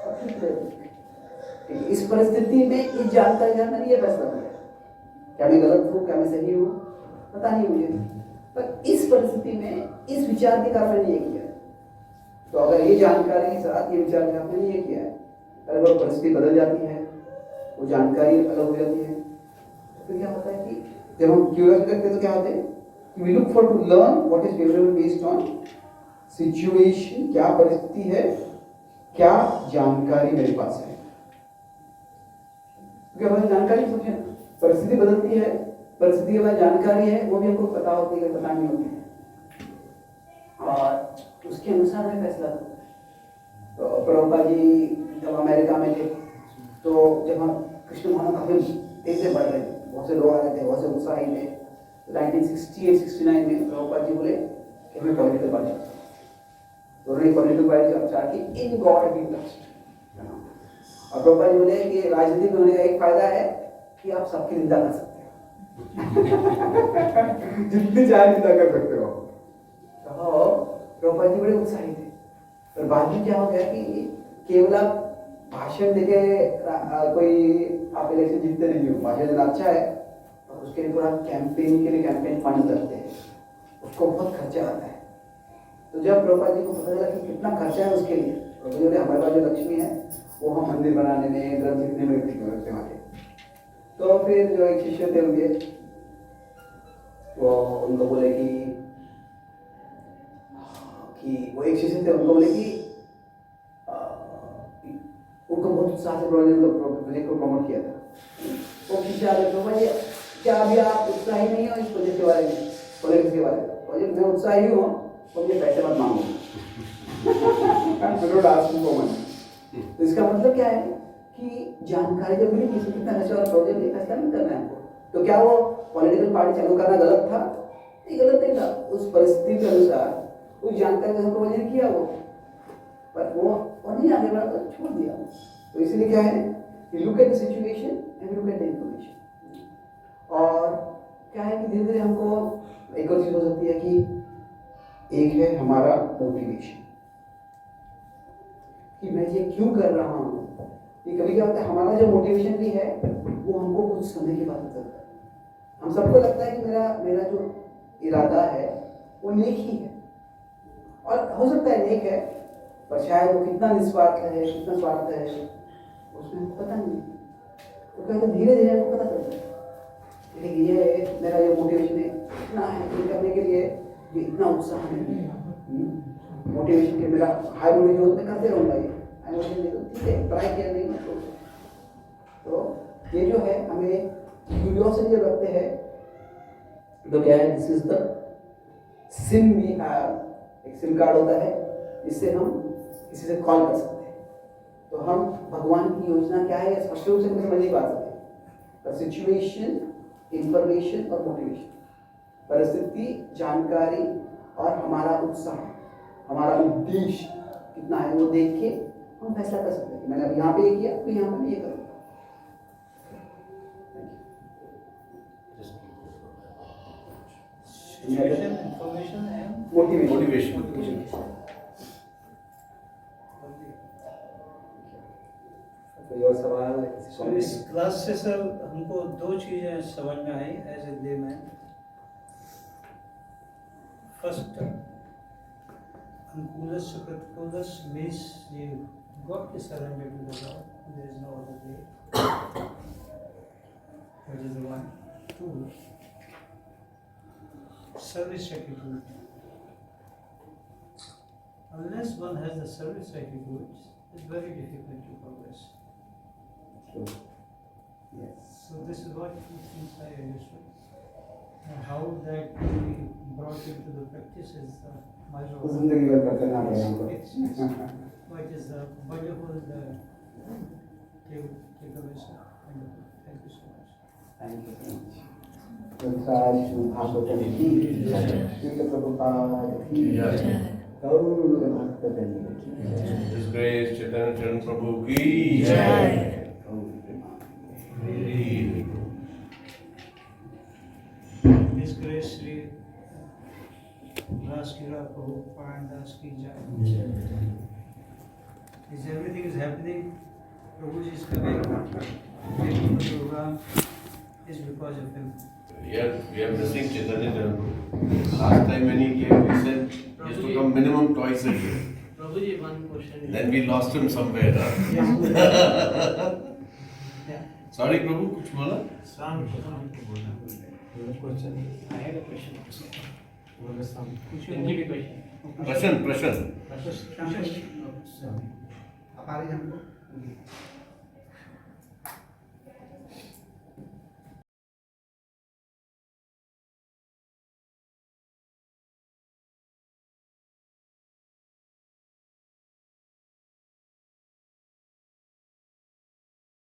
और ठीक है, इस परिस्थिति में इस जानकारी के साथ मैंने ये फैसला किया, क्या मैं गलत हूँ, क्या मैं सही हूँ, पता नहीं मुझे, पर इस परिस्थिति में इस विचार के कारण मैंने ये किया है। तो अगर ये जानकारी के साथ ये विचार के साथ मैंने ये किया है, अगर वो परिस्थिति बदल जाती है, वो जानकारी अलग हो जाती है, तो क्या होता है कि जब हम क्यूरियस करते हैं तो क्या होता है कि we look for to learn what is favourable based on situation, क्या परिस्थिति है, क्या जानकारी मेरे पास है। क्योंकि हमारी जानकारी कुछ है, परिस्थिति बदलती है, परिस्थिति के बाद जानकारी है वो भी हमको पता होती है, पता नहीं होती है, और उसके अनुसार हमें फैसला करते हैं। तो प्रभुपाद जी जब अमेरिका में थे, तो जब हम कृष्ण भावना काफी तेज से बढ़ रहे थे, बहुत से लोग आ रहे थे, बहुत से उत्साही थे, 1968-69 में प्रभुपाद जी बोले कि हमें पॉलिटिकल पार्टी, तो उन्होंने पॉलिटिकल पार्टी स्टार्ट की, इन गॉड वी ट्रस्ट। और प्रभुपाद जी बोले कि राजनीति में होने का एक फायदा है कि आप सबकी निंदा कर सकते हो जितनी चाहे निंदा कर सकते हो। तो प्रभुपाद जी बड़े उत्साही थे, पर बाद में क्या हो गया कि केवल आप भाषण देके कोई आप इलेक्शन जीतते नहीं हो, भाषण देना अच्छा है, और उसके लिए पूरा कैंपेन के लिए कैंपेन फंड करते हैं, उसको बहुत खर्चा आता है। तो जब प्रभुपाद जी को पता चला कि कितना खर्चा है उसके लिए, प्रभुपाद जी बोले हमारे पास जो लक्ष्मी है वो हम मंदिर बनाने में, ग्रंथ लिखने में रखते हैं। तो फिर जो एक शिष्य थे उनके, वो उनको बोले कि वो एक शिष्य थे, उनको बोले कि उनको बहुत उत्साह से प्रोजेक्ट को प्रमोट किया था। वो शिष्य आगे तो भाई क्या अभी आप उत्साही नहीं हो इस प्रोजेक्ट के बारे में, प्रोजेक्ट के बारे में? प्रोजेक्ट में उत्साही हूँ, तो मुझे पैसे मत मांगो। तो इसका मतलब क्या है कि जानकारी जब मिली किसी कितना नशा और प्रोजेक्ट ये फैसला नहीं करना है हमको। तो क्या वो पॉलिटिकल पार्टी चालू करना गलत था? नहीं, गलत नहीं था। उस परिस्थिति के अनुसार उस जानकारी का प्रोजेक्ट किया वो, पर वो नहीं आगे बढ़ा तो छोड़ दिया। तो इसलिए क्या है कि look at the situation and look at the information. और क्या है कि धीरे धीरे हमको एक और चीज हो सकती है कि एक है हमारा मोटिवेशन, कि मैं ये क्यों कर रहा हूँ। कि कभी क्या होता है हमारा जो मोटिवेशन भी है वो हमको कुछ समय के बाद पता चलता है। हम सबको लगता है कि मेरा जो इरादा है वो नेक ही है, और हो सकता है नेक है, पर शायद वो कितना निस्वार्थ है, कितना स्वार्थ है, उसमें हमको पता नहीं। तो क्या धीरे धीरे हमको पता चलता है कि ये मेरा जो मोटिवेशन है इतना है, ये करने के लिए ये इतना उत्साह नहीं है। मोटिवेशन के मेरा हाई मोटिवेशन हो तो मैं करते रहूँगा, ये हाई मोटिवेशन नहीं तो ठीक है, ट्राई किया नहीं मत। तो ये जो है हमें क्यूरियोसिटी जब रखते हैं तो क्या है, this is the SIM we have. एक सिम कार्ड होता है जिससे हम किसी से कॉल कर सकते हैं। तो हम भगवान की योजना क्या है स्पष्ट रूप से समझ नहीं पा सकते, पर सिचुएशन, इंफॉर्मेशन और मोटिवेशन, परिस्थिति, जानकारी और हमारा उत्साह, हमारा उद्देश्य कितना है वो देख के हम फैसला कर सकते हैं कि मैंने अब यहाँ पे ये किया तो यहाँ पे ये करूँगा। Situation, information and Motivation. Motivation. कोई और सवाल So इस क्लास से सर हमको दो चीजें समझ में आई as a layman. First, Ankulas Sukratulas means you got to surrender to the Lord. There is no other way. That is the one. Two, service attitude. Unless one has the service attitude, it's very difficult to progress. Sure. Yes. So this is what things I understood. And how that we brought into the practice is my role. जिंदगी भर करते ना रहे हमको What is wonderful takeaway, sir. Wonderful. Thank you so much. Thank you so much संसार भागवतम की जय श्री प्रभुपाद की जय गौर भक्त वृंद की His Grace Chaitanya Charan Prabhu ki jai. His Grace Sri Raskira Prabhupada Das ki jai. Is everything is happening? Prabhuji is coming. Making the program is because of him. We are missing Chaitanya Charan Prabhu. Last time when he came, he said he used to come minimum twice a year. Prabhuji, one question. Then we lost him somewhere. Huh? Yeah. Sorry, Prabhu, कुछ बोला? I had a question. Can give me a question? Prashan. आप आ रहे हैं हमको